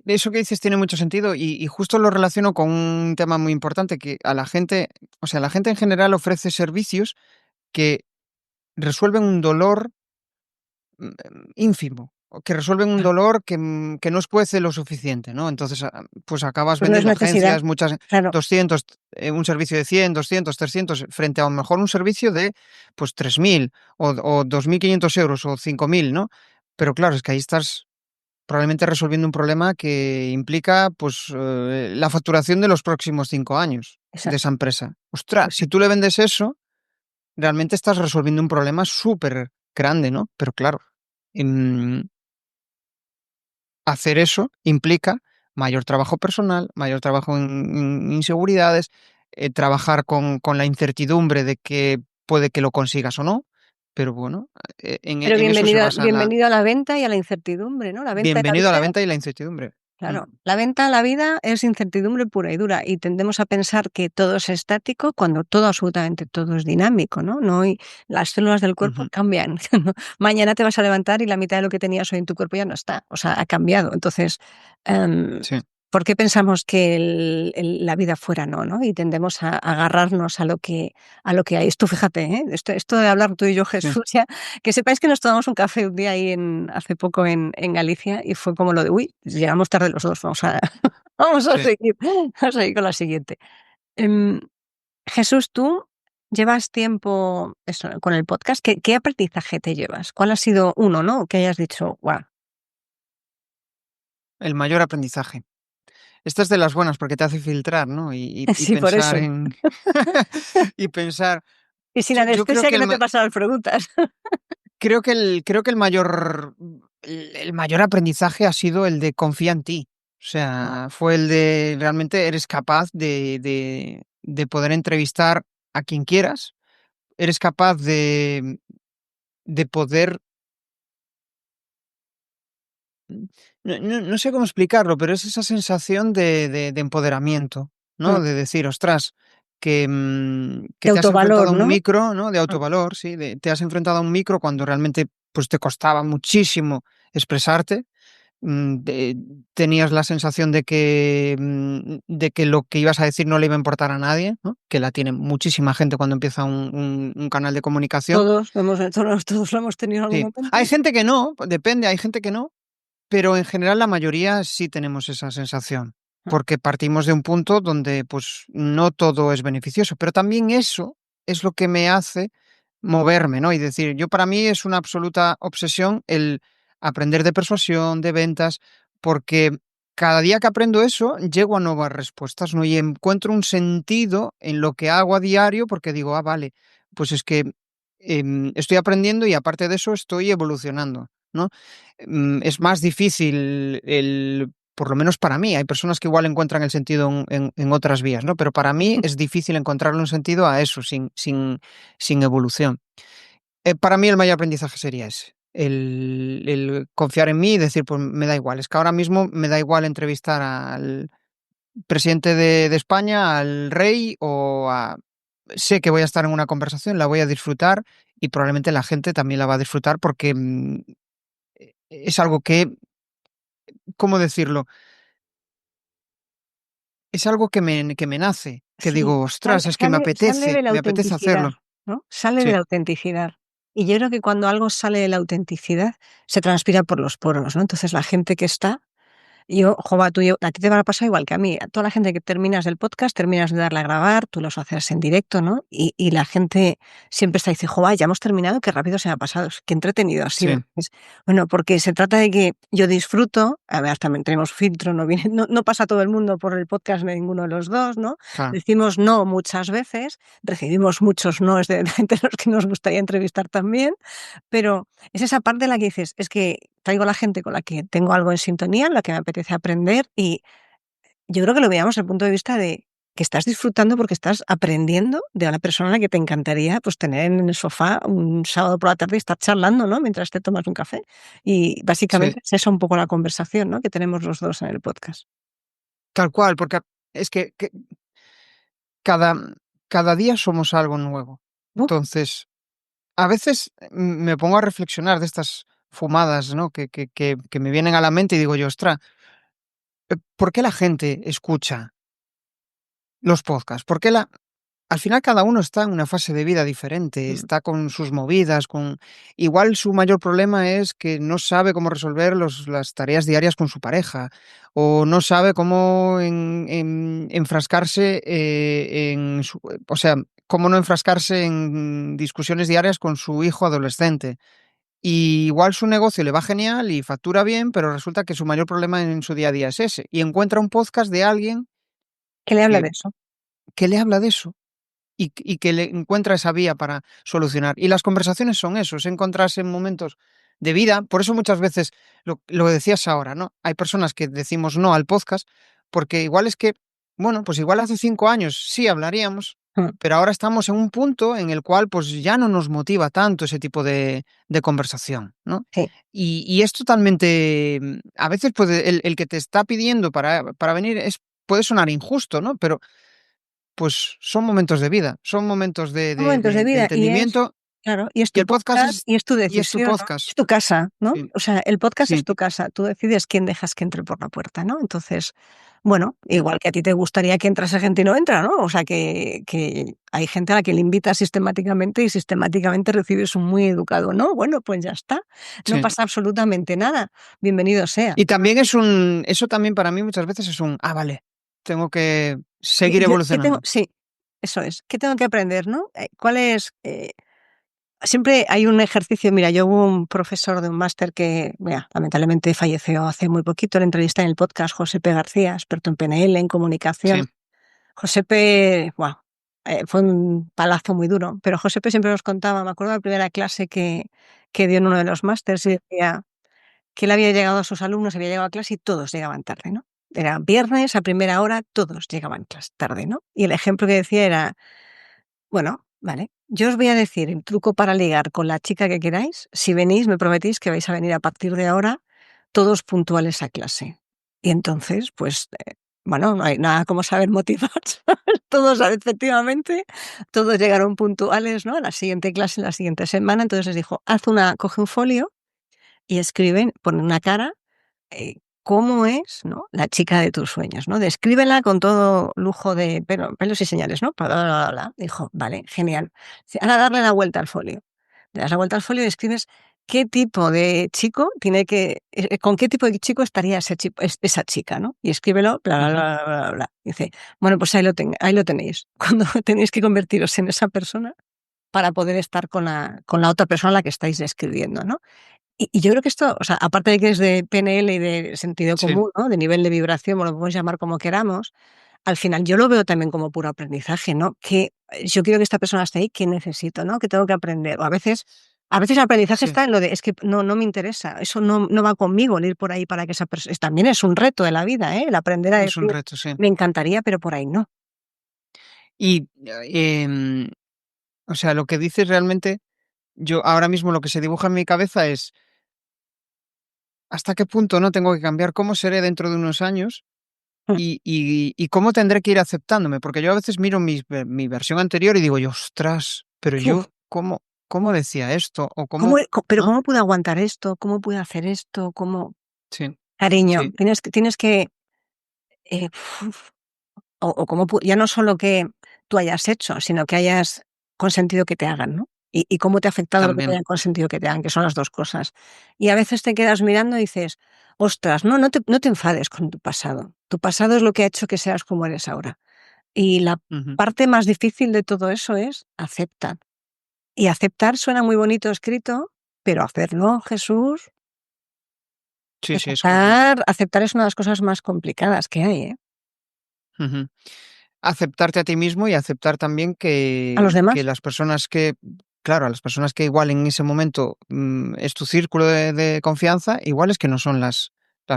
eso que dices tiene mucho sentido y justo lo relaciono con un tema muy importante que a la gente, o sea, la gente en general ofrece servicios que resuelven un dolor ínfimo, o que resuelven un dolor que no escuece lo suficiente, ¿no? Entonces, pues acabas pues no es vendiendo necesidad. agencias, muchas Claro, 200 un servicio de 100 200 300 frente a lo mejor un servicio de, pues 3.000 o 2.500 euros o 5.000, ¿no? Pero claro, es que ahí estás probablemente resolviendo un problema que implica, pues, la facturación de los próximos 5 años de esa exacto. empresa. Ostras, Pues si sí. tú le vendes eso, realmente estás resolviendo un problema súper grande, ¿no? Pero claro, em, hacer eso implica mayor trabajo personal, mayor trabajo en inseguridades, trabajar con la incertidumbre de que puede que lo consigas o no, pero bueno, Pero en eso se basa la bienvenido a la venta y a la incertidumbre, ¿no? La venta y la bienvenido a la vida. venta y la incertidumbre. Mm, Claro, la venta a la vida es incertidumbre pura y dura y tendemos a pensar que todo es estático cuando todo, absolutamente todo es dinámico, ¿no? No y las células del cuerpo ujú, cambian. ¿No? Mañana te vas a levantar y la mitad de lo que tenías hoy en tu cuerpo ya no está, o sea, ha cambiado. Entonces, em, sí, ¿por qué pensamos que la vida fuera no? Y tendemos a agarrarnos a lo que hay. Esto, fíjate, ¿eh? Esto de hablar tú y yo, sí, Jesús, ya, que sepáis que nos tomamos un café un día ahí hace poco en Galicia y fue como lo de, uy, llegamos tarde los dos, vamos a, sí. vamos a seguir con la siguiente. Em, Jesús, tú llevas tiempo eso, con el podcast. ¿Qué aprendizaje te llevas? ¿Cuál ha sido uno, no? Que hayas dicho, wow, El mayor aprendizaje. Esta es de las buenas porque te hace filtrar, ¿no? Y sí, por pensar eso. en y pensar. Y sin Yo creo anestesia que que no te pasan las preguntas. creo que el mayor aprendizaje ha sido el de confía en ti. O sea, fue el de realmente eres capaz de poder entrevistar a quien quieras, eres capaz de poder. Mm, no sé cómo explicarlo, pero es esa sensación de empoderamiento, ¿no? Mm. De decir: "Ostras, que, De que te has enfrentado autovalor, a un ¿no? micro", ¿no? De Mm. autovalor, sí, te has enfrentado a un micro cuando realmente, pues, te costaba muchísimo expresarte, tenías la sensación de que lo que ibas a decir no le iba a importar a nadie, ¿no? Que la tiene muchísima gente cuando empieza un canal de comunicación. Todos lo hemos tenido en algún Sí. momento. Hay gente que no, depende, hay gente que no, pero en general la mayoría sí tenemos esa sensación, Mm. porque partimos de un punto donde, pues, no todo es beneficioso, pero también eso es lo que me hace moverme, ¿no? Y decir, yo para mí es una absoluta obsesión el aprender de persuasión, de ventas, porque cada día que aprendo eso, llego a nuevas respuestas, ¿no? Y encuentro un sentido en lo que hago a diario porque digo, vale, pues es que estoy aprendiendo y aparte de eso estoy evolucionando, ¿no? Es más difícil por lo menos para mí, hay personas que igual encuentran el sentido en otras vías, ¿no? Pero para mí es difícil encontrarle un sentido a eso sin evolución. Para mí el mayor aprendizaje sería ese. el confiar en mí y decir, pues me da igual. Es que ahora mismo me da igual entrevistar al presidente de España, al rey o a... Sé que voy a estar en una conversación, la voy a disfrutar y probablemente la gente también la va a disfrutar porque es algo que, ¿cómo decirlo? Es algo que me nace, que Sí, digo, ostras, es que sale de la me apetece autenticidad, hacerlo. ¿no? Sale de Sí, la autenticidad. Y yo creo que cuando algo sale de la autenticidad, se transpira por los poros, ¿no? Entonces la gente que está yo, jova, a ti te va a pasar igual que a mí. A toda la gente que terminas el podcast, terminas de darle a grabar, tú los haces en directo, ¿no? Y la gente siempre está diciendo, jova, ya hemos terminado, qué rápido se me ha pasado, qué entretenido ha sido. sí, Bueno, porque se trata de que yo disfruto, a ver, también tenemos filtro, no, viene, no pasa todo el mundo por el podcast de ninguno de los dos, ¿no? claro. Decimos no muchas veces, recibimos muchos no de gente a los que nos gustaría entrevistar también, pero es esa parte en la que dices, es que traigo a la gente con la que tengo algo en sintonía, en la que me apetece aprender y yo creo que lo veamos desde el punto de vista de que estás disfrutando porque estás aprendiendo de una persona a la que te encantaría pues tener en el sofá un sábado por la tarde y estar charlando, ¿no? Mientras te tomas un café. Y Sí, básicamente es esa un poco la conversación, ¿no? Que tenemos los dos en el podcast. tal cual, porque es que cada, cada día somos algo nuevo. Uf, Entonces, a veces me pongo a reflexionar de estas fumadas, ¿no? Que me vienen a la mente y digo yo, ostras, ¿por qué la gente escucha los podcasts? ¿Por qué al final cada uno está en una fase de vida diferente, mm, está con sus movidas, con... Igual su mayor problema es que no sabe cómo resolver las tareas diarias con su pareja, o no sabe cómo enfrascarse o sea, cómo no enfrascarse en discusiones diarias con su hijo adolescente. Y igual su negocio le va genial y factura bien, pero resulta que su mayor problema en su día a día es ese. Y encuentra un podcast de alguien ¿qué le habla que, de eso? que le habla de eso y que le encuentra esa vía para solucionar. Y las conversaciones son eso, es encontrarse en momentos de vida. Por eso muchas veces lo decías ahora, ¿no? Hay personas que decimos no al podcast porque igual es que, bueno, pues igual hace 5 años sí hablaríamos, Mm, pero ahora estamos en un punto en el cual pues ya no nos motiva tanto ese tipo de conversación, ¿no? sí. Y es totalmente, a veces puede, el que te está pidiendo para venir puede sonar injusto, ¿no? Pero pues son momentos de vida, son momentos Son momentos de de vida y es, entendimiento claro, y es y tu el podcast podcast y es tu y es tu decisión, ¿no? podcast. Es tu casa, ¿no? Sí, O sea, el podcast es sí, tu casa, tú decides quién dejas que entre por la puerta, ¿no? Entonces, bueno, igual que a ti te gustaría que entrase gente y no entra, ¿no? O sea, que hay gente a la que le invitas sistemáticamente y sistemáticamente recibes un muy educado, ¿no? Bueno, pues ya está, no sí. pasa absolutamente nada, bienvenido sea. Y también eso también para mí muchas veces es vale, tengo que seguir ¿Qué tengo? evolucionando. Sí, eso es. ¿Qué tengo que aprender, no? ¿Cuál es? Siempre hay un ejercicio, mira, yo hubo un profesor de un máster que, mira, lamentablemente falleció hace muy poquito, le entrevisté en el podcast Josepe García, experto en PNL, en Sí, comunicación. Josepe, wow, fue un palazo muy duro, pero Josepe siempre nos contaba, me acuerdo de la primera clase que dio en uno de los másters y decía que él había llegado a sus alumnos, había llegado a clase y todos llegaban tarde, ¿no? Era viernes a primera hora, todos llegaban tarde, ¿no? Y el ejemplo que decía era, bueno, vale. Yo os voy a decir el truco para ligar con la chica que queráis. Si venís, me prometís que vais a venir a partir de ahora todos puntuales a clase. Y entonces, pues, bueno, no hay nada como saber motivar. Todos, efectivamente, todos llegaron puntuales, ¿no? A la siguiente clase, la siguiente semana. Entonces les dijo, coge un folio y escriben, pone una cara cómo es, ¿no? La chica de tus sueños, ¿no? Descríbela con todo lujo de pelos y señales, ¿no? Bla, bla, bla, bla. Dijo, vale, genial. Sí, ahora darle la vuelta al folio. Le das la vuelta al folio y escribes qué tipo de chico con qué tipo de chico estaría esa chica, ¿no? Y escríbelo, bla, bla, ujú, bla, bla, bla, bla. Dice, bueno, pues ahí lo tenéis. Cuando tenéis que convertiros en esa persona para poder estar con la otra persona a la que estáis describiendo, ¿no? Y yo creo que esto, o sea, aparte de que es de PNL y de sentido sí, común, ¿no? De nivel de vibración, o lo podemos llamar como queramos, al final yo lo veo también como puro aprendizaje, ¿no? Que yo quiero que esta persona esté ahí, ¿qué necesito, no? ¿Qué tengo que aprender? O a veces el aprendizaje sí, está en lo de, es que no me interesa, eso no va conmigo, el ir por ahí para que esa persona, también es un reto de la vida, ¿eh? El aprender a es un decir, reto, sí. me encantaría, pero por ahí no. Y, o sea, lo que dices realmente, yo ahora mismo lo que se dibuja en mi cabeza es hasta qué punto no tengo que cambiar, cómo seré dentro de unos años Mm. y cómo tendré que ir aceptándome, porque yo a veces miro mi versión anterior y digo yo, ostras, pero Uf, yo, ¿cómo decía esto? O ¿cómo, cómo, pero ¿no? cómo pude aguantar esto? ¿Cómo pude hacer esto? ¿Cómo? Sí, Cariño, sí. tienes que eh, uf, o cómo ya no solo que tú hayas hecho, sino que hayas consentido que te hagan, ¿no? Y cómo te ha afectado lo que te También. hayan consentido que te hagan, que son las dos cosas. Y a veces te quedas mirando y dices, ostras, no te enfades con tu pasado. Tu pasado es lo que ha hecho que seas como eres ahora. Y la Ujú. parte más difícil de todo eso es aceptar. Y aceptar suena muy bonito escrito, pero hacerlo, Jesús, Sí, sí, es complejo. aceptar es una de las cosas más complicadas que hay, ¿eh? Ujú. Aceptarte a ti mismo y aceptar también A los que demás las personas que, claro, a las personas que igual en ese momento es tu círculo de confianza, igual es que no son las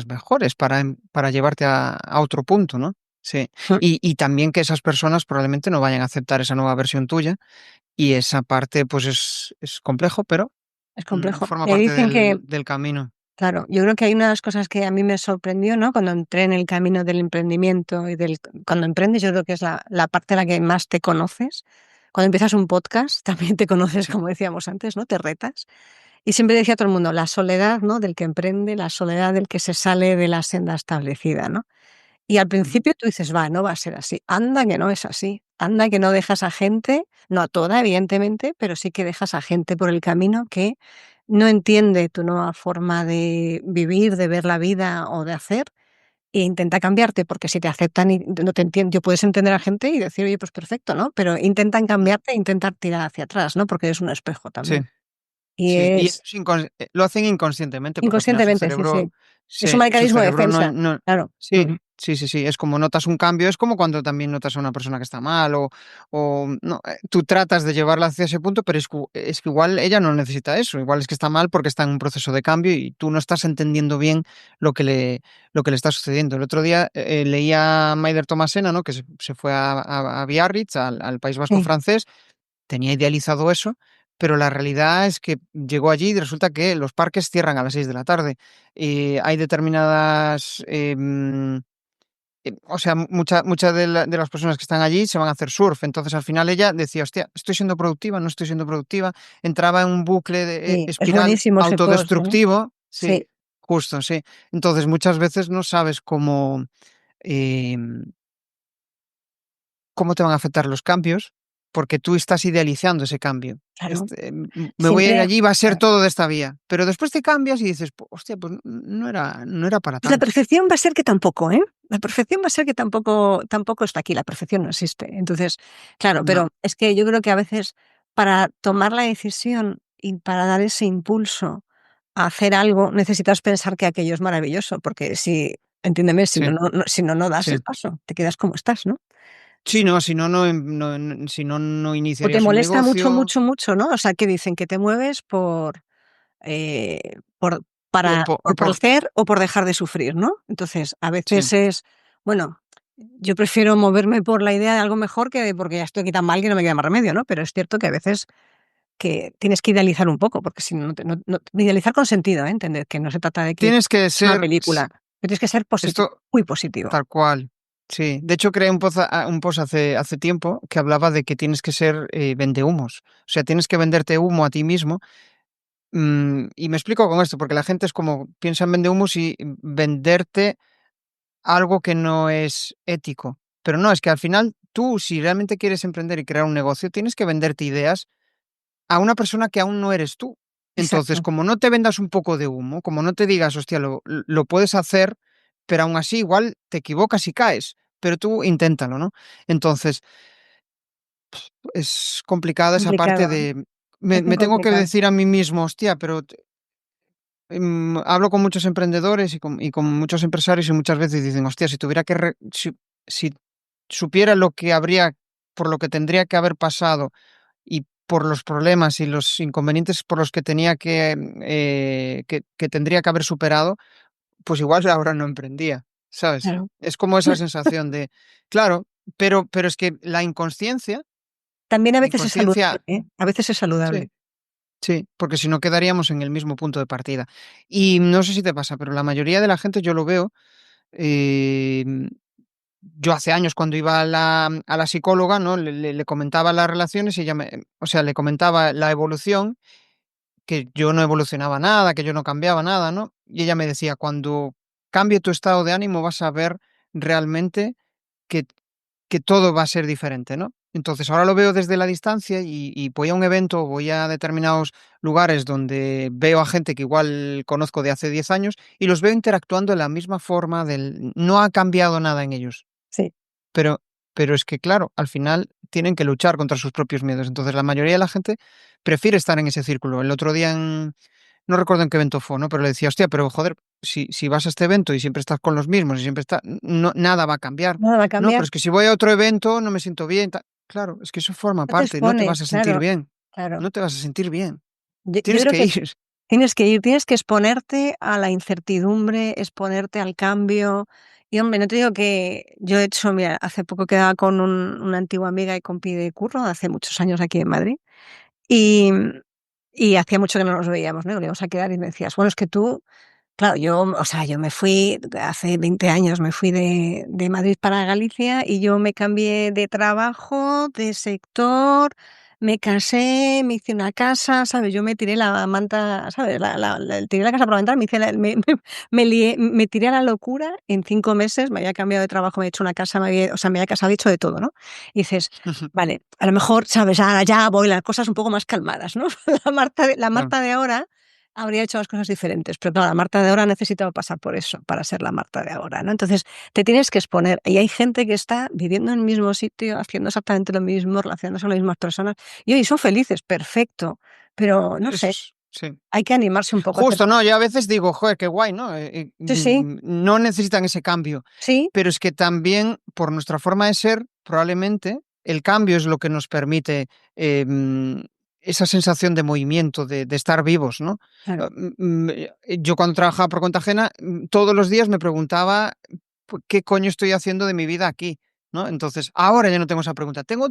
mejores para llevarte a otro punto, ¿no? Sí. Y también que esas personas probablemente no vayan a aceptar esa nueva versión tuya y esa parte pues es complejo, pero es complejo. forma Y ahí parte dicen que, del camino. claro, yo creo que hay una de las cosas que a mí me sorprendió, ¿no? Cuando entré en el camino del emprendimiento cuando emprendes, yo creo que es la parte en la que más te conoces. Cuando empiezas un podcast, también te conoces, Sí. como decíamos antes, ¿no? Te retas. Y siempre decía a todo el mundo, la soledad, ¿no? Del que emprende, la soledad del que se sale de la senda establecida, ¿no? Y al Ujú. principio tú dices, va, no va a ser así. Anda que no es así. Anda que no dejas a gente, no a toda, evidentemente, pero sí que dejas a gente por el camino que no entiende tu nueva forma de vivir, de ver la vida o de hacer, e intenta cambiarte, porque si te aceptan y no te entienden, yo puedes entender a gente y decir, oye, pues perfecto, ¿no? Pero intentan cambiarte e intentar tirar hacia atrás, ¿no? Porque es un espejo Sí. también. Y Sí, y eso es lo hacen inconscientemente, porque al final su inconscientemente, sí, cerebro sí. Es un su mecanismo de cerebro defensa, no claro. sí, Ujú. sí, es como notas un cambio, es como cuando también notas a una persona que está mal o no, tú tratas de llevarla hacia ese punto, pero es que igual ella no necesita eso, igual es que está mal porque está en un proceso de cambio y tú no estás entendiendo bien lo que lo que le está sucediendo. El otro día, leía a Maider Tomasena, ¿no?, que se fue a Biarritz, al País Vasco Sí, francés, tenía idealizado eso, pero la realidad es que llegó allí y resulta que los parques cierran a las 6 de la tarde. Hay determinadas, o sea, mucha de las personas que están allí se van a hacer surf. Entonces, al final ella decía, hostia, ¿estoy siendo productiva? ¿No estoy siendo productiva? Entraba en un bucle de sí, es espiral buenísimo ese post, ¿eh? autodestructivo. Sí, Sí, justo, sí. Entonces, muchas veces no sabes em, cómo te van a afectar los cambios, porque tú estás idealizando ese cambio. claro. Me voy a ir Siempre allí, va a ser claro. todo de esta vía. Pero después te cambias y dices, hostia, pues no era para Pues la tanto. perfección va a ser que tampoco, ¿eh? La perfección va a ser que tampoco está aquí, la perfección no existe. Entonces, claro, No, pero es que yo creo que a veces para tomar la decisión y para dar ese impulso a hacer algo, necesitas pensar que aquello es maravilloso, porque si, entiéndeme, si sí, no, no das sí. el paso, te quedas como estás, ¿no? Sí, no, si no, si no, no O te iniciarías un molesta mucho, negocio. mucho, mucho, ¿no? O sea, que dicen que te mueves eh, por, o por Por, hacer o por dejar de sufrir, ¿no? Entonces, a sí. veces es, bueno, yo prefiero moverme por la idea de algo mejor que porque ya estoy aquí tan mal que no me queda más remedio, ¿no? Pero es cierto que a veces que tienes que idealizar un poco, porque si no, idealizar con sentido, ¿eh? Entender que no se trata de que Tienes que es una ser, película, que tienes que ser positivo, esto muy positivo. tal cual. Sí, de hecho creé un post hace tiempo que hablaba de que tienes que ser vendehumos. O sea, tienes que venderte humo a ti mismo. Y me explico con esto, porque la gente es como piensa en vendehumos y venderte algo que no es ético. Pero no, es que al final tú, si realmente quieres emprender y crear un negocio, tienes que venderte ideas a una persona que aún no eres tú. Entonces, Exacto, como no te vendas un poco de humo, como no te digas, hostia, lo puedes hacer, pero aún así igual te equivocas y caes, pero tú inténtalo, ¿no? Entonces, es complicada esa parte complicado, de... es muy Me tengo que complicado. decir a mí mismo, hostia, pero hablo con muchos emprendedores y con muchos empresarios y muchas veces dicen, hostia, si tuviera que, si supiera lo que habría, por lo que tendría que haber pasado y por los problemas y los inconvenientes por los que tenía que tendría que haber superado, pues igual ahora no emprendía, ¿sabes? Claro. Es como esa sensación de, claro, pero es que la También a veces es saludable, inconsciencia, ¿eh? A veces es sí, saludable. Sí, porque si no quedaríamos en el mismo punto de partida. Y no sé si te pasa, pero la mayoría de la gente yo lo veo. em, yo hace años cuando iba a la psicóloga, ¿no? Le comentaba las relaciones y ella o sea, le comentaba la evolución, que yo no evolucionaba nada, que yo no cambiaba nada, ¿no? Y ella me decía, cuando cambie tu estado de ánimo vas a ver realmente que que todo va a ser diferente, ¿no? Entonces, ahora lo veo desde la distancia y voy a un evento, voy a determinados lugares donde veo a gente que igual conozco de hace 10 años y los veo interactuando de la misma forma, no ha cambiado nada en ellos. Sí. Pero, pero es que, claro, al final tienen que luchar contra sus propios miedos. Entonces, la mayoría de la gente prefiere estar en ese círculo. El otro día no recuerdo en qué evento fue, ¿no? Pero le decía, hostia, pero joder, si vas a este evento y siempre estás con los mismos y siempre está, no, nada va a cambiar. Nada va a No, pero cambiar. es que si voy a otro evento no me siento bien. Claro, es que eso forma No te parte, no te expones, vas a sentir claro, bien. claro. No te vas a sentir bien. Yo Tienes creo que que ir. tienes que ir, tienes que exponerte a la incertidumbre, exponerte al cambio. Y hombre, no te digo que yo he hecho, mira, hace poco quedaba con una antigua amiga y compi de curro, hace muchos años aquí en Madrid, y, y hacía mucho que no nos veíamos, ¿no? Y volvíamos a quedar y me decías, bueno, es que tú, claro, yo, o sea, yo me fui hace 20 años, me fui de Madrid para Galicia y yo me cambié de trabajo, de sector, me casé, me hice una casa, ¿sabes? Yo me tiré la manta, ¿sabes? Tiré la casa por la ventana, me hice me lié, me tiré a la locura en 5 meses, me había cambiado de trabajo, me había hecho una casa, o sea, me había casado, había hecho de todo, ¿no? Y dices, vale, a lo mejor, ¿sabes? Ahora ya voy, las cosas un poco más calmadas, ¿no? La Claro. Marta de ahora habría hecho las cosas diferentes. Pero claro, la Marta de ahora ha necesitado pasar por eso para ser la Marta de ahora, ¿no? Entonces, te tienes que exponer. Y hay gente que está viviendo en el mismo sitio, haciendo exactamente lo mismo, relacionándose con las mismas personas, y hoy son felices, perfecto. Pero no Eso sé, es, sí. hay que animarse un poco. Justo, ¿no? Yo a veces digo, joder, qué guay, ¿no? Sí, sí, No necesitan ese cambio, sí, pero es que también por nuestra forma de ser, probablemente el cambio es lo que nos permite esa sensación de movimiento, de estar vivos, ¿no? claro. Yo cuando trabajaba por cuenta ajena, todos los días me preguntaba qué coño estoy haciendo de mi vida aquí, ¿no? Entonces, ahora ya no tengo esa pregunta. Tengo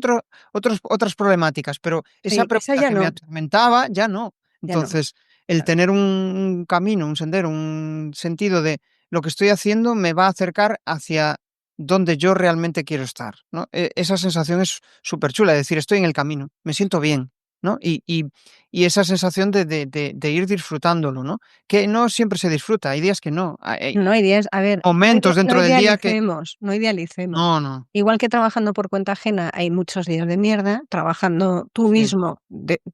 otras problemáticas, pero esa Sí, esa pregunta ya que me no, atormentaba, ya no. ya no. Entonces, el Claro. tener un camino, un sendero, un sentido de lo que estoy haciendo me va a acercar hacia donde yo realmente quiero estar, ¿no? Esa sensación es súper chula, decir, estoy en el camino, me siento bien, ¿no? Y esa sensación de ir disfrutándolo, ¿no? Que no siempre se disfruta, hay días que no, hay No hay días, a ver, momentos no dentro del día que idealicemos, no idealicemos. no, no, Igual que trabajando por cuenta ajena hay muchos días de mierda, trabajando tú sí, mismo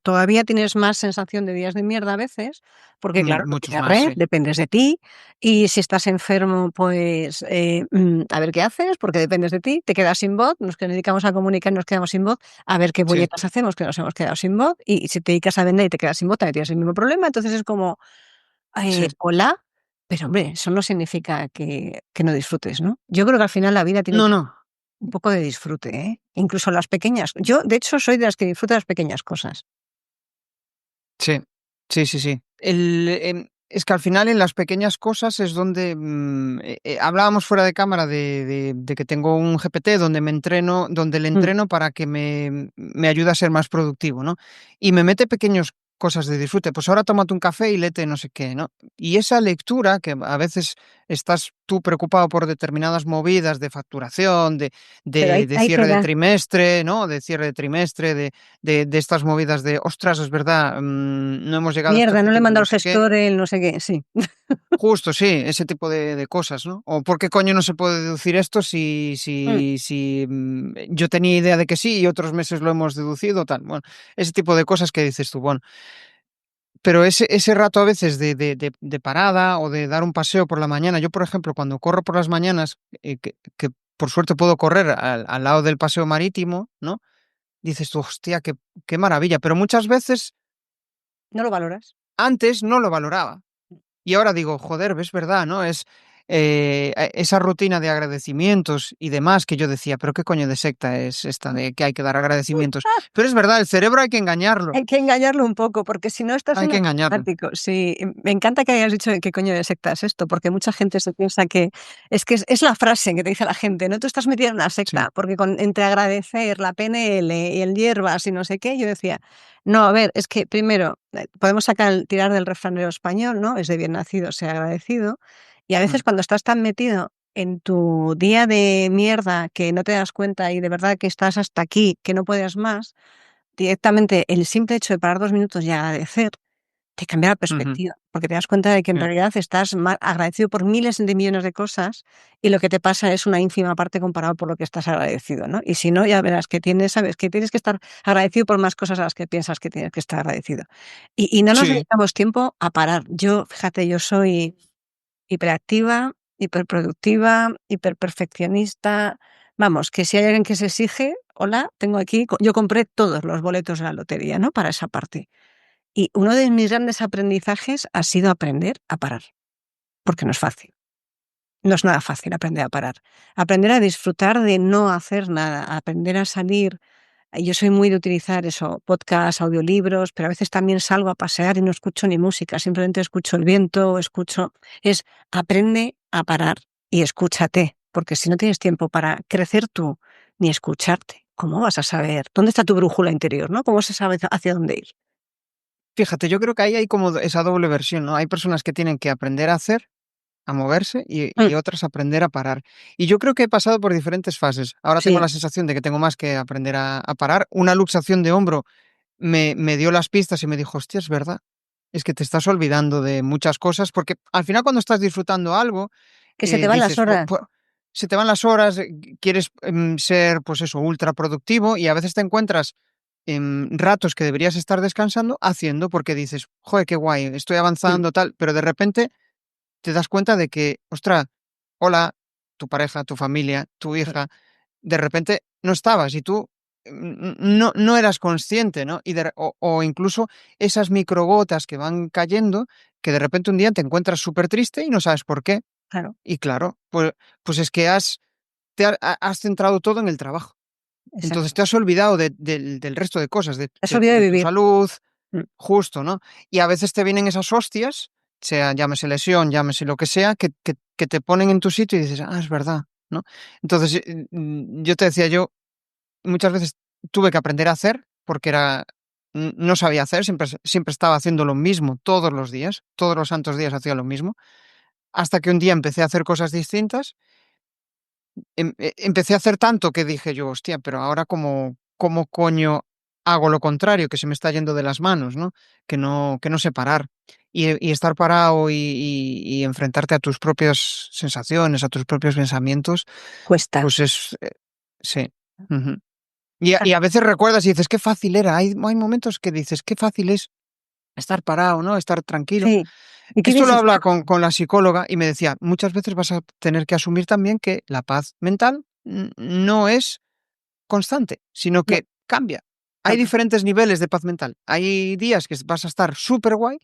todavía tienes más sensación de días de mierda a veces, porque claro, no muchos tienes más, red, sí, dependes de ti, y si estás enfermo, pues a ver qué haces, porque dependes de ti, te quedas sin voz, los que nos dedicamos a comunicar nos quedamos sin voz, a ver qué sí, puñetas hacemos, que nos hemos quedado sin voz, y si te dedicas a vender y te quedas sin voz, también tienes el mismo problema, entonces es como, sí. hola, pero hombre, eso no significa que no disfrutes, ¿no? Yo creo que al final la vida tiene No, que no. un poco de disfrute, ¿eh? Incluso las pequeñas. Yo, de hecho, soy de las que disfruta las pequeñas cosas. Sí, sí, sí, sí. Es que al final en las pequeñas cosas es donde hablábamos fuera de cámara de que tengo un GPT donde me entreno, donde le Mm. entreno para que me ayude a ser más productivo, ¿no? Y me mete pequeñas cosas de disfrute. Pues ahora tómate un café y léete no sé qué, ¿no? Y esa lectura que a veces estás tú preocupado por determinadas movidas de facturación, de, Pero de, de ahí te cierre de da trimestre, ¿no? De cierre de trimestre, de estas movidas de, ostras, es verdad, no hemos llegado a este mierda, no le objetivo de mando no al sé qué. gestor el no sé qué, sí. Justo, sí, ese tipo de cosas, ¿no? O por qué coño no se puede deducir esto Mm. si yo tenía idea de que sí y otros meses lo hemos deducido, tal. Bueno, ese tipo de cosas que dices tú, bueno. Pero ese rato a veces de parada o de dar un paseo por la mañana, yo, por ejemplo, cuando corro por las mañanas, que por suerte puedo correr al lado del paseo marítimo, ¿no? Dices tú, hostia, qué maravilla. Pero muchas veces ¿No lo valoras? antes no lo valoraba. Y ahora digo, joder, es verdad, ¿no? esa rutina de agradecimientos y demás que yo decía, pero qué coño de secta es esta de que hay que dar agradecimientos. Pero es verdad, el cerebro hay que engañarlo, Hay que engañarlo un poco, porque si no estás hay en que engañarlo. automático. Sí, me encanta que hayas dicho qué coño de secta es esto, porque mucha gente se piensa que es la frase que te dice la gente, ¿no? Tú estás metida en una Sí. secta, porque entre agradecer, la PNL y el hierbas y no sé qué, yo decía, no, a ver, es que primero podemos tirar del refranero español, ¿no? Es de bien nacido, sea agradecido. Y a veces Mm, cuando estás tan metido en tu día de mierda que no te das cuenta y de verdad que estás hasta aquí, que no puedes más, directamente el simple hecho de parar 2 minutos y agradecer te cambia la ujú, perspectiva, porque te das cuenta de que en sí. realidad estás agradecido por miles de millones de cosas y lo que te pasa es una ínfima parte comparado por lo que estás agradecido, ¿no? Y si no, ya verás que sabes que tienes que estar agradecido por más cosas a las que piensas que tienes que estar agradecido. Y no nos Sí. dedicamos tiempo a parar. Yo, fíjate, yo soy hiperactiva, hiperproductiva, hiperperfeccionista. Vamos, que si hay alguien que se exige, hola, tengo aquí, yo compré todos los boletos de la lotería, ¿no? Para esa parte. Y uno de mis grandes aprendizajes ha sido aprender a parar, porque no es fácil. No es nada fácil aprender a parar. Aprender a disfrutar de no hacer nada, aprender a salir. Yo soy muy de utilizar eso, podcasts, audiolibros, pero a veces también salgo a pasear y no escucho ni música, simplemente escucho el viento, escucho. Es aprende a parar y escúchate, porque si no tienes tiempo para crecer tú ni escucharte, ¿cómo vas a saber? ¿Dónde está tu brújula interior, no? ¿Cómo se sabe hacia dónde ir? Fíjate, yo creo que ahí hay como esa doble versión, ¿no? Hay personas que tienen que aprender a hacer, a moverse Mm, y otras aprender a parar. Y yo creo que he pasado por diferentes fases. Ahora tengo sí, la sensación de que tengo más que aprender a parar. Una luxación de hombro me dio las pistas y me dijo, hostia, es verdad. Es que te estás olvidando de muchas cosas, porque al final cuando estás disfrutando algo, que se te van las dices, horas. se te van las horas, quieres ser, pues eso, ultra productivo y a veces te encuentras en ratos que deberías estar descansando haciendo porque dices, joder, qué guay, estoy Mm, avanzando, tal, pero de repente te das cuenta de que, ostras, hola, tu pareja, tu familia, tu sí, hija, de repente no estabas y tú no eras consciente, ¿no? O incluso esas microgotas que van cayendo, que de repente un día te encuentras súper triste y no sabes por qué. claro, Y claro, pues es que has centrado todo en el trabajo. Entonces exacto. te has olvidado del resto de cosas, Has olvidado de de tu vivir. salud, Mm, justo, ¿no? Y a veces te vienen esas hostias, sea llámese lesión, llámese lo que sea, que te ponen en tu sitio y dices, ah, es verdad, ¿no? Entonces, yo te decía, yo muchas veces tuve que aprender a hacer porque no sabía hacer, siempre estaba haciendo lo mismo todos los días, todos los santos días hacía lo mismo, hasta que un día empecé a hacer cosas distintas, empecé a hacer tanto que dije yo, hostia, pero ahora cómo coño hago lo contrario, que se me está yendo de las manos, ¿no? Que no sé parar. Y estar parado y enfrentarte a tus propias sensaciones, a tus propios pensamientos, cuesta. pues sí. Ujú. Y a veces recuerdas y dices, qué fácil era. Hay momentos que dices, qué fácil es estar parado, ¿no? Estar tranquilo. Sí. ¿Y qué Esto lo dices? habla con la psicóloga y me decía, muchas veces vas a tener que asumir también que la paz mental no es constante, sino No, que cambia. Hay cambia. diferentes niveles de paz mental. Hay días que vas a estar súper guay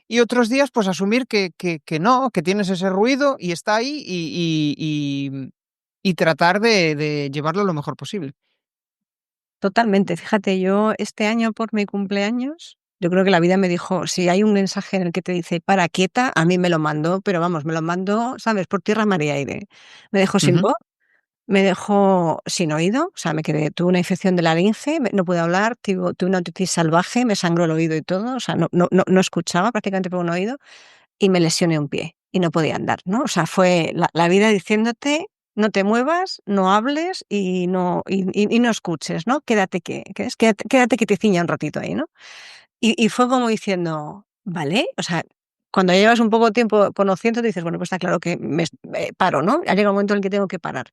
y otros días pues asumir que no, que tienes ese ruido y está ahí y tratar de llevarlo lo mejor posible. Totalmente. Fíjate, yo este año por mi cumpleaños, yo creo que la vida me dijo, si hay un mensaje en el que te dice para quieta, a mí me lo mandó, pero vamos, me lo mandó, ¿sabes? Por tierra, mar y aire. Me dejó sin Ujú, voz, me dejó sin oído, o sea, tuve una infección de laringe, no pude hablar, tuve una otitis salvaje, me sangró el oído y todo, o sea, no escuchaba prácticamente por un oído y me lesioné un pie y no podía andar, ¿no? O sea, fue la vida diciéndote, no te muevas, no hables y no escuches, ¿no? Quédate que te ciña un ratito ahí, ¿no? Y fue como diciendo, vale, o sea, cuando llevas un poco de tiempo conociendo, dices, bueno, pues está claro que paro, ¿no? Ha llegado un momento en el que tengo que parar.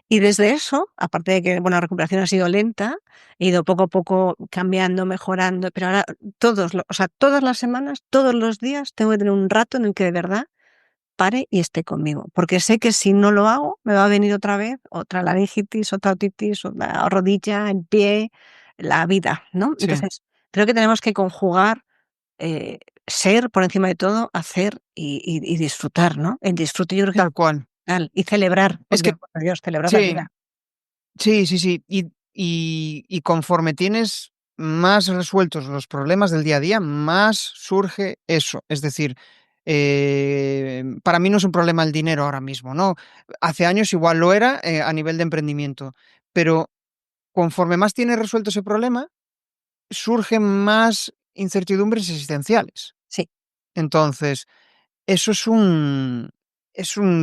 Y desde eso, aparte de que, bueno, la recuperación ha sido lenta, he ido poco a poco cambiando, mejorando, pero ahora o sea, todas las semanas, todos los días, tengo que tener un rato en el que de verdad pare y esté conmigo, porque sé que si no lo hago, me va a venir otra vez otra laringitis, otra otitis, otra rodilla, el pie, la vida, ¿no? sí, Entonces, creo que tenemos que conjugar ser por encima de todo, hacer y disfrutar, ¿no? El disfrute yo creo que es Tal cual. fundamental. Y celebrar, Es porque, que por Dios, celebrar la sí, vida. sí, sí, sí. Y conforme tienes más resueltos los problemas del día a día, más surge eso. Es decir, para mí no es un problema el dinero ahora mismo, ¿no? Hace años igual lo era a nivel de emprendimiento, pero conforme más tienes resuelto ese problema, surgen más incertidumbres existenciales. Sí, Entonces, eso es un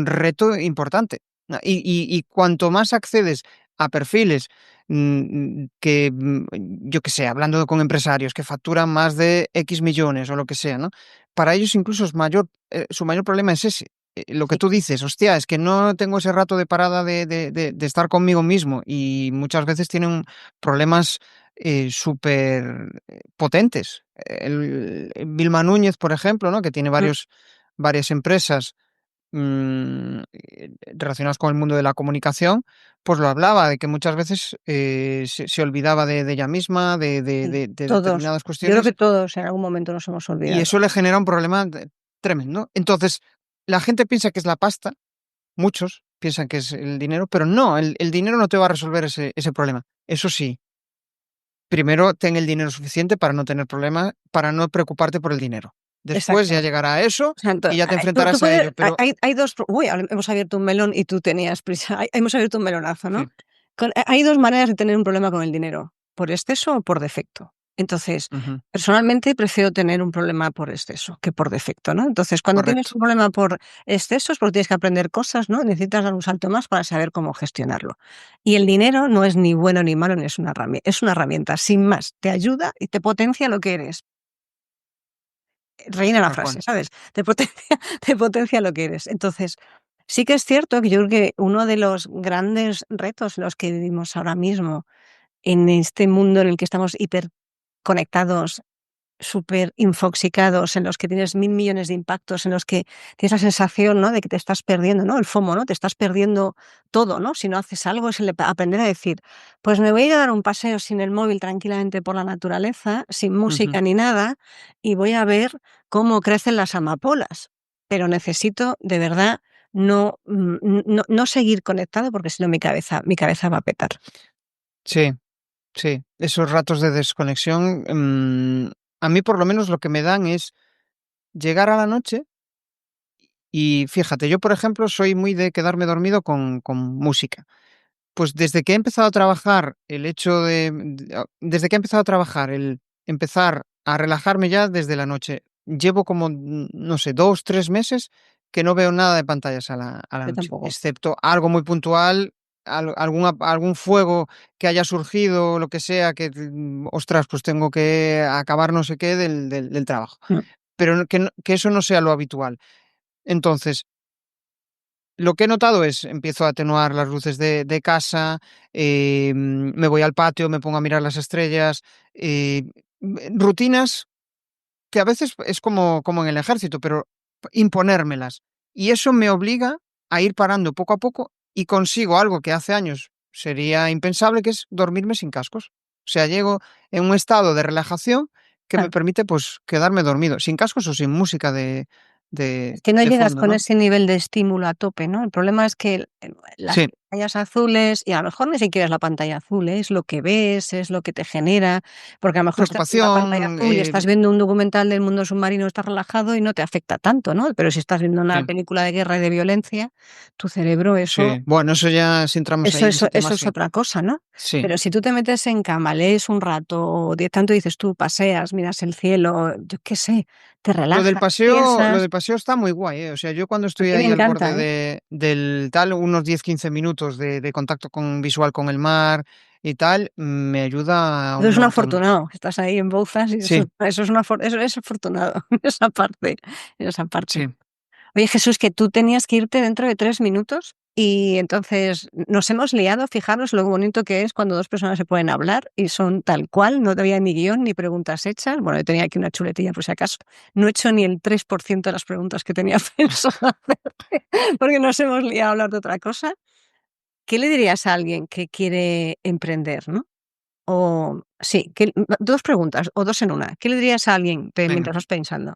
reto importante. Y cuanto más accedes a perfiles que, yo qué sé, hablando con empresarios que facturan más de X millones o lo que sea, ¿no? Para ellos incluso es mayor, su mayor problema es ese. Lo que sí, tú dices, hostia, es que no tengo ese rato de parada de estar conmigo mismo y muchas veces tienen problemas súper potentes. Vilma Núñez, por ejemplo, ¿no? Que tiene mm, varias empresas relacionadas con el mundo de la comunicación, pues lo hablaba, de que muchas veces se olvidaba de ella misma, sí. de Todos. determinadas Yo creo cuestiones, que todos en algún momento nos hemos y olvidado. eso le genera un problema tremendo. Entonces, la gente piensa que es la pasta, muchos piensan que es el dinero, pero no, el dinero no te va a resolver ese problema. Eso sí, primero ten el dinero suficiente para no tener problemas, para no preocuparte por el dinero. Después ya Exacto. llegará eso O sea, y ya te tú enfrentarás a puedes, ello, pero hay dos, uy, ahora hemos abierto un melón y tú tenías prisa. Hemos abierto un melonazo, ¿no? sí. Hay dos maneras de tener un problema con el dinero, por exceso o por defecto. Entonces, Ujú, personalmente prefiero tener un problema por exceso que por defecto, ¿no? Entonces, cuando tienes correcto. un problema por exceso es porque tienes que aprender cosas, ¿no? Necesitas dar un salto más para saber cómo gestionarlo. Y el dinero no es ni bueno ni malo, ni es una herramienta, sin más. Te ayuda y te potencia lo que eres. Reina la Tal frase, cual. ¿sabes? Te potencia lo que eres. Entonces, sí que es cierto que yo creo que uno de los grandes retos en los que vivimos ahora mismo, en este mundo en el que estamos hiperconectados, súper infoxicados, en los que tienes 1000 millones de impactos, en los que tienes la sensación, ¿no?, de que te estás perdiendo, ¿no? El FOMO, ¿no? Te estás perdiendo todo, ¿no? Si no haces algo, es aprender a decir, pues me voy a ir a dar un paseo sin el móvil tranquilamente por la naturaleza, sin Ujú. música ni nada, y voy a ver cómo crecen las amapolas. Pero necesito, de verdad, no seguir conectado porque si no mi cabeza va a petar. Sí, sí. Esos ratos de desconexión, a mí por lo menos lo que me dan es llegar a la noche y fíjate, yo por ejemplo soy muy de quedarme dormido con música. Pues desde que he empezado a trabajar, el hecho desde que he empezado a trabajar, el empezar a relajarme ya desde la noche, llevo como, no sé, 2, 3 meses que no veo nada de pantallas a la Yo noche, tampoco. excepto algo muy puntual, algún fuego que haya surgido, lo que sea, que, ostras, pues tengo que acabar no sé qué del trabajo, Mm. pero que eso no sea lo habitual. Entonces, lo que he notado es, empiezo a atenuar las luces de casa, me voy al patio, me pongo a mirar las estrellas, rutinas que a veces es como en el ejército, pero imponérmelas. Y eso me obliga a ir parando poco a poco y consigo algo que hace años sería impensable, que es dormirme sin cascos. O sea, llego en un estado de relajación que me Claro. permite, pues, quedarme dormido, sin cascos o sin música Es que no de llegas fondo, con ¿no? ese nivel de estímulo a tope, ¿no? El problema es que las Sí, pantallas azules, y a lo mejor ni siquiera es la pantalla azul, es lo que ves, es lo que te genera, porque a lo mejor estás viendo la pantalla preocupación, azul y estás viendo un documental del mundo submarino, estás relajado y no te afecta tanto, ¿no? Pero si estás viendo una sí. película de guerra y de violencia, tu cerebro Sí, bueno, eso ya si entramos ahí en ese tema, eso es sí. otra cosa, ¿no? Sí. Pero si tú te metes en cama, lees un rato, o tanto dices tú, paseas, miras el cielo, yo qué sé, te relajas, Lo piensas. del paseo está muy guay, ¿eh? O sea, yo cuando A estoy mí me ahí al borde encanta, ¿eh? del tal, unos 10 15 minutos de contacto visual con el mar y tal, me ayuda Tú un eres un montón. afortunado, estás ahí en Bouzas y Sí, eso es eso es afortunado, en esa parte. sí. Oye, Jesús, que tú tenías que irte dentro de 3 minutos y entonces nos hemos liado. Fijaros lo bonito que es cuando 2 personas se pueden hablar y son tal cual, no había ni guión ni preguntas hechas. Bueno, yo tenía aquí una chuletilla por si acaso. No he hecho ni el 3% de las preguntas que tenía pensado hacerte, porque nos hemos liado a hablar de otra cosa. ¿Qué le dirías a alguien que quiere emprender, no? O sí, 2 preguntas o 2 en una. ¿Qué le dirías a alguien Venga. mientras vas pensando?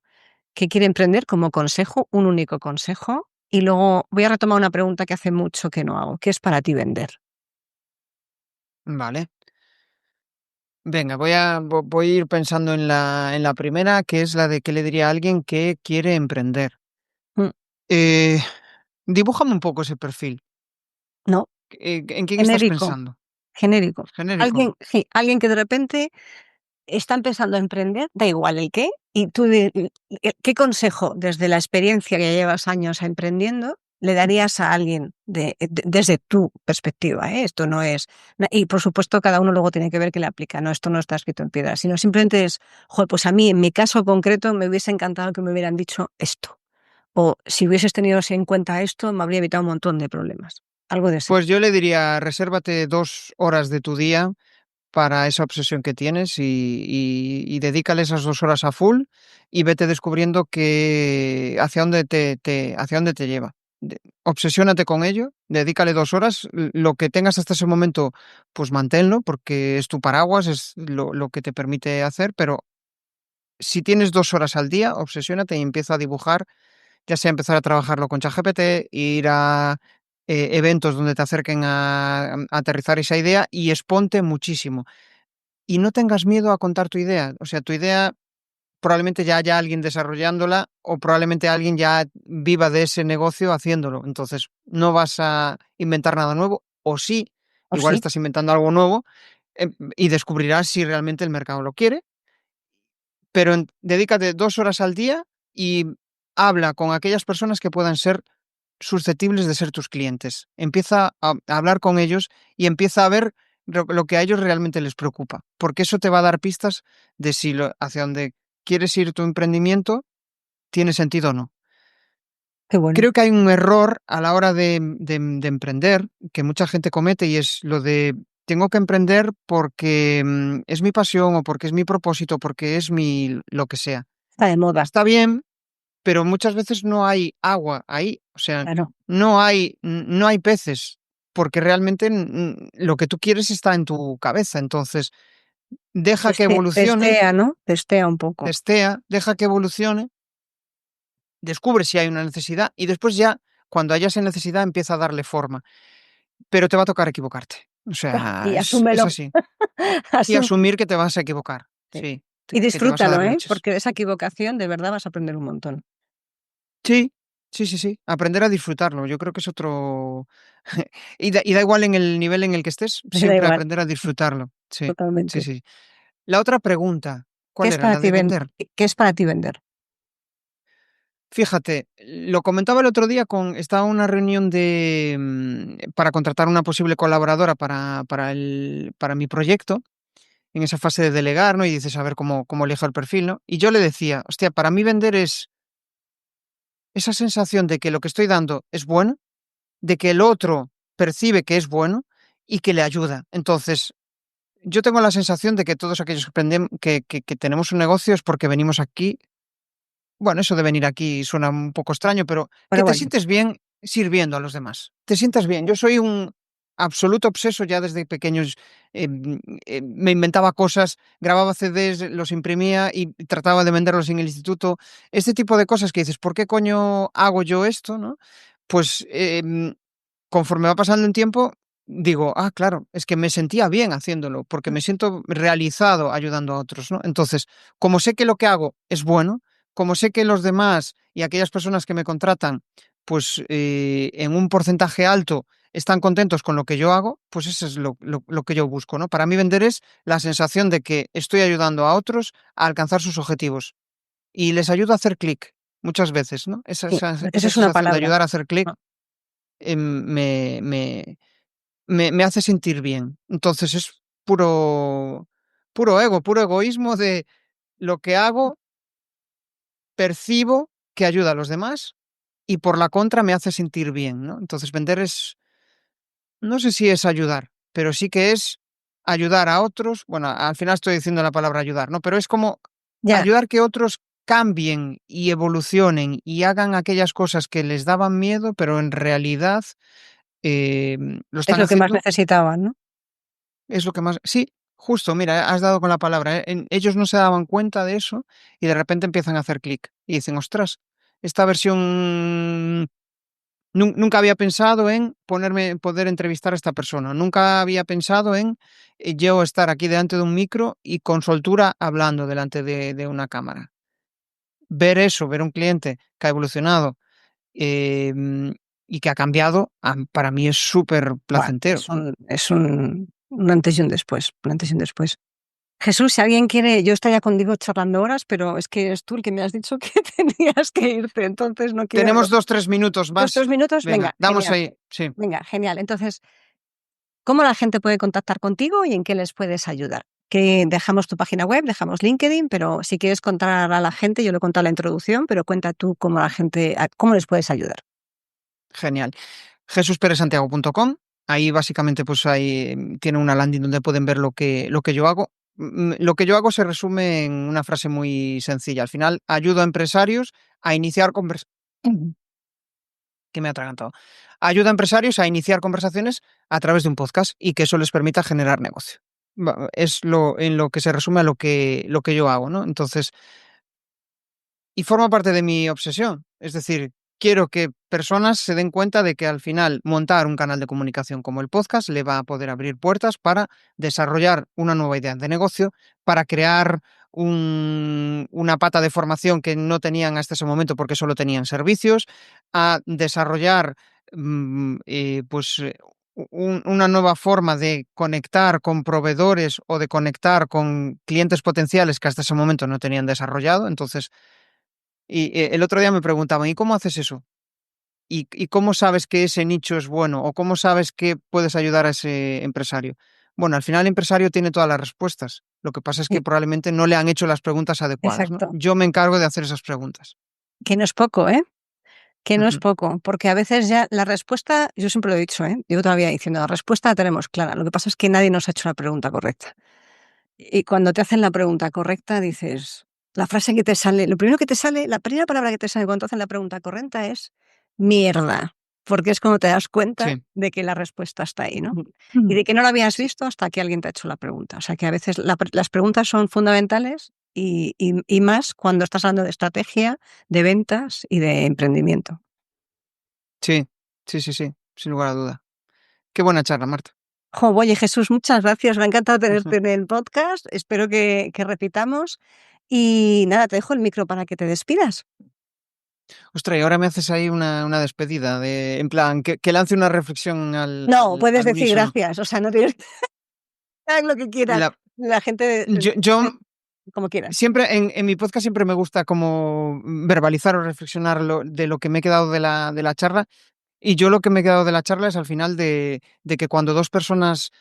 que quiere emprender como consejo, un único consejo. Y luego voy a retomar una pregunta que hace mucho que no hago. ¿Qué es para ti vender? Vale. Venga, voy a ir pensando en la primera, que es la de qué le diría a alguien que quiere emprender. Mm, Eh, dibújame un poco ese perfil. No, ¿En quién estás genérico, pensando? genérico. Genérico. Alguien, sí, alguien que de repente está empezando a emprender, da igual el qué, y tú, ¿qué consejo desde la experiencia que llevas años emprendiendo le darías a alguien desde tu perspectiva? Esto no es, y por supuesto cada uno luego tiene que ver qué le aplica, no, esto no está escrito en piedra, sino simplemente es, joder, pues a mí en mi caso concreto me hubiese encantado que me hubieran dicho esto, o si hubieses tenido en cuenta esto, me habría evitado un montón de problemas, algo de ese Pues tipo. yo le diría, resérvate 2 horas de tu día para esa obsesión que tienes y dedícale esas 2 horas a full y vete descubriendo hacia dónde hacia dónde te lleva. Obsesiónate con ello, dedícale 2 horas, lo que tengas hasta ese momento, pues manténlo, porque es tu paraguas, es lo que te permite hacer, pero si tienes 2 horas al día, obsesiónate y empieza a dibujar, ya sea empezar a trabajarlo con ChatGPT, ir a eventos donde te acerquen a aterrizar esa idea y exponte muchísimo. Y no tengas miedo a contar tu idea. O sea, tu idea probablemente ya haya alguien desarrollándola o probablemente alguien ya viva de ese negocio haciéndolo. Entonces, no vas a inventar nada nuevo, o sí, ¿O igual sí? estás inventando algo nuevo y descubrirás si realmente el mercado lo quiere, pero dedícate 2 horas al día y habla con aquellas personas que puedan ser susceptibles de ser tus clientes. Empieza a hablar con ellos y empieza a ver lo que a ellos realmente les preocupa, porque eso te va a dar pistas de si hacia dónde quieres ir tu emprendimiento tiene sentido o no. Qué bueno. Creo que hay un error a la hora de emprender que mucha gente comete y es lo de tengo que emprender porque es mi pasión o porque es mi propósito, porque es mi lo que sea. Está de moda, Está bien, pero muchas veces no hay agua ahí, o sea, claro. no hay peces, porque realmente lo que tú quieres está en tu cabeza. Entonces, deja que evolucione, Testea, ¿no? Testea un poco. testea, deja que evolucione, descubre si hay una necesidad y después ya, cuando haya esa necesidad, empieza a darle forma. Pero te va a tocar equivocarte. O Y sea, es asúmelo. así. Y Asúmelo. asumir que te vas a equivocar. Sí. Sí, Y que te vas a disfrútalo, dar ¿eh? leches. Porque de esa equivocación de verdad vas a aprender un montón. Sí, sí, sí, sí. Aprender a disfrutarlo. Yo creo que es otro. Y da igual en el nivel en el que estés, Me da siempre igual, aprender a disfrutarlo. Sí, sí, totalmente. sí. La otra pregunta, ¿Qué ¿cuál es era? para La ti de vender. qué es para ti vender? Fíjate, lo comentaba el otro día estaba en una reunión para contratar una posible colaboradora para mi proyecto, en esa fase de delegar, ¿no? Y dices, a ver cómo elijo el perfil, ¿no? Y yo le decía, hostia, para mí vender es esa sensación de que lo que estoy dando es bueno, de que el otro percibe que es bueno y que le ayuda. Entonces, yo tengo la sensación de que todos aquellos que tenemos un negocio es porque venimos aquí. Bueno, eso de venir aquí suena un poco extraño, pero que Pero te bueno, sientes bien sirviendo a los demás. Te sientas bien. Yo soy un absoluto obseso ya desde pequeños. Me inventaba cosas, grababa CDs, los imprimía y trataba de venderlos en el instituto. Este tipo de cosas que dices, ¿por qué coño hago yo esto? ¿No? Pues conforme va pasando el tiempo, digo, ah, claro, es que me sentía bien haciéndolo, porque me siento realizado ayudando a otros, ¿no? Entonces, como sé que lo que hago es bueno, como sé que los demás y aquellas personas que me contratan, pues en un porcentaje alto están contentos con lo que yo hago, pues eso es lo que yo busco, ¿no? Para mí vender es la sensación de que estoy ayudando a otros a alcanzar sus objetivos y les ayudo a hacer clic muchas veces, ¿no? sí, esa Esa es una sensación de palabra. ayudar a hacer clic Ah, me hace sentir bien. Entonces es puro ego, puro egoísmo de lo que hago, percibo que ayuda a los demás y por la contra me hace sentir bien, ¿no? Entonces vender no sé si es ayudar, pero sí que es ayudar a otros. Bueno, al final estoy diciendo la palabra ayudar, ¿no? Pero es como ya, ayudar que otros cambien y evolucionen y hagan aquellas cosas que les daban miedo, pero en realidad lo es están lo que más haciendo. necesitaban, ¿no? Es lo que más. Sí, Justo, mira, has dado con la palabra. Ellos no se daban cuenta de eso y de repente empiezan a hacer clic y dicen, ostras, esta versión nunca había pensado en poder entrevistar a esta persona. Nunca había pensado en yo estar aquí delante de un micro y con soltura hablando delante de una cámara. Ver eso, ver un cliente que ha evolucionado y que ha cambiado, para mí es súper Buah, placentero. es un antes y un después, un antes y un después. Jesús, si alguien quiere, yo estaría contigo charlando horas, pero es que eres tú el que me has dicho que tenías que irte, entonces no quiero. Tenemos 2-3 minutos ¿2, más. 3 minutos? Venga, Venga, damos genial. ahí, sí. Venga, genial. Entonces, ¿cómo la gente puede contactar contigo y en qué les puedes ayudar? Que dejamos tu página web, dejamos LinkedIn, pero si quieres contar a la gente, yo lo he contado en la introducción, pero cuenta tú cómo cómo les puedes ayudar. Genial. jesusperezsantiago.com. Ahí básicamente pues ahí tiene una landing donde pueden ver lo que yo hago. Lo que yo hago se resume en una frase muy sencilla. Al final ayudo a empresarios a iniciar que me ha atragantado. Ayuda a empresarios a iniciar conversaciones a través de un podcast y que eso les permita generar negocio. Es en lo que se resume a lo que yo hago, ¿no? Entonces, y forma parte de mi obsesión. Es decir, quiero que personas se den cuenta de que al final montar un canal de comunicación como el podcast le va a poder abrir puertas para desarrollar una nueva idea de negocio, para crear una pata de formación que no tenían hasta ese momento porque solo tenían servicios, a desarrollar una nueva forma de conectar con proveedores o de conectar con clientes potenciales que hasta ese momento no tenían desarrollado. Entonces, el otro día me preguntaban, ¿y cómo haces eso? ¿Y cómo sabes que ese nicho es bueno? ¿O cómo sabes que puedes ayudar a ese empresario? Bueno, al final el empresario tiene todas las respuestas. Lo que pasa es que Sí, probablemente no le han hecho las preguntas adecuadas, ¿no? exacto. Yo me encargo de hacer esas preguntas. Que no es poco, ¿eh? Que no es Ujú. poco, porque a veces ya la respuesta, yo siempre lo he dicho, ¿eh? Yo todavía diciendo, la respuesta la tenemos clara. Lo que pasa es que nadie nos ha hecho la pregunta correcta. Y cuando te hacen la pregunta correcta, dices, la frase que te sale, lo primero que te sale, la primera palabra que te sale cuando te hacen la pregunta correcta es mierda, porque es como te das cuenta Sí. de que la respuesta está ahí, ¿no? Y Ujú. de que no lo habías visto hasta que alguien te ha hecho la pregunta. O sea que a veces las preguntas son fundamentales y más cuando estás hablando de estrategia, de ventas y de emprendimiento. Sí, sí, sí, sí, sin lugar a duda. Qué buena charla, Marta. Jo, oye, Jesús, muchas gracias. Me ha encantado Ujú. tenerte en el podcast. Espero que repitamos. Y nada, te dejo el micro para que te despidas. Ostras, y ahora me haces ahí una despedida, en plan, que lance una reflexión No, puedes al decir unísono. gracias. O sea, no tienes haz lo que quieras. La, La gente, yo como quieras. siempre, en mi podcast siempre me gusta como verbalizar o reflexionar de lo que me he quedado de la charla. Y yo lo que me he quedado de la charla es al final de que cuando dos personas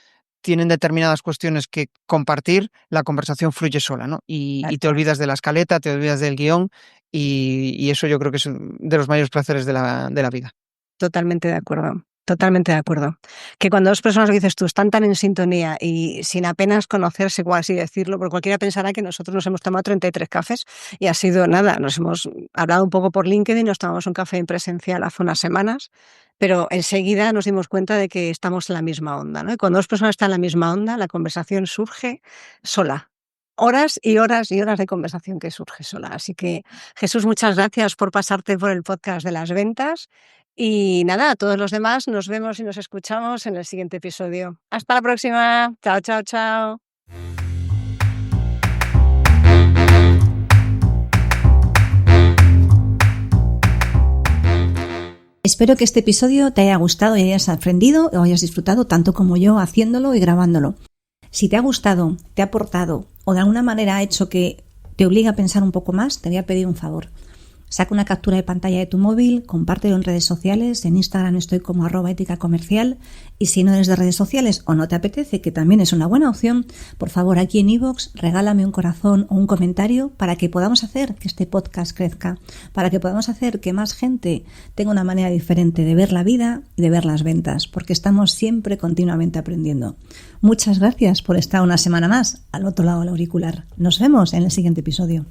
tienen determinadas cuestiones que compartir, la conversación fluye sola, ¿no? Y te olvidas de la escaleta, te olvidas del guión y eso yo creo que es de los mayores placeres de la vida. Totalmente de acuerdo. Totalmente de acuerdo. Que cuando dos personas, lo que dices tú, están tan en sintonía y sin apenas conocerse, por así decirlo, porque cualquiera pensará que nosotros nos hemos tomado 33 cafés y ha sido nada, nos hemos hablado un poco por LinkedIn, nos tomamos un café en presencial hace unas semanas, pero enseguida nos dimos cuenta de que estamos en la misma onda, ¿no? Y cuando dos personas están en la misma onda, la conversación surge sola. Horas y horas y horas de conversación que surge sola. Así que, Jesús, muchas gracias por pasarte por el podcast de las ventas. Y nada, a todos los demás nos vemos y nos escuchamos en el siguiente episodio. Hasta la próxima. Chao, chao, chao. Espero que este episodio te haya gustado y hayas aprendido o hayas disfrutado tanto como yo haciéndolo y grabándolo. Si te ha gustado, te ha aportado o de alguna manera ha hecho que te obligue a pensar un poco más, te voy a pedir un favor. Saca una captura de pantalla de tu móvil, compártelo en redes sociales, en Instagram estoy como @éticacomercial y si no eres de redes sociales o no te apetece, que también es una buena opción, por favor aquí en iVoox regálame un corazón o un comentario para que podamos hacer que este podcast crezca, para que podamos hacer que más gente tenga una manera diferente de ver la vida y de ver las ventas, porque estamos siempre continuamente aprendiendo. Muchas gracias por estar una semana más al otro lado del auricular. Nos vemos en el siguiente episodio.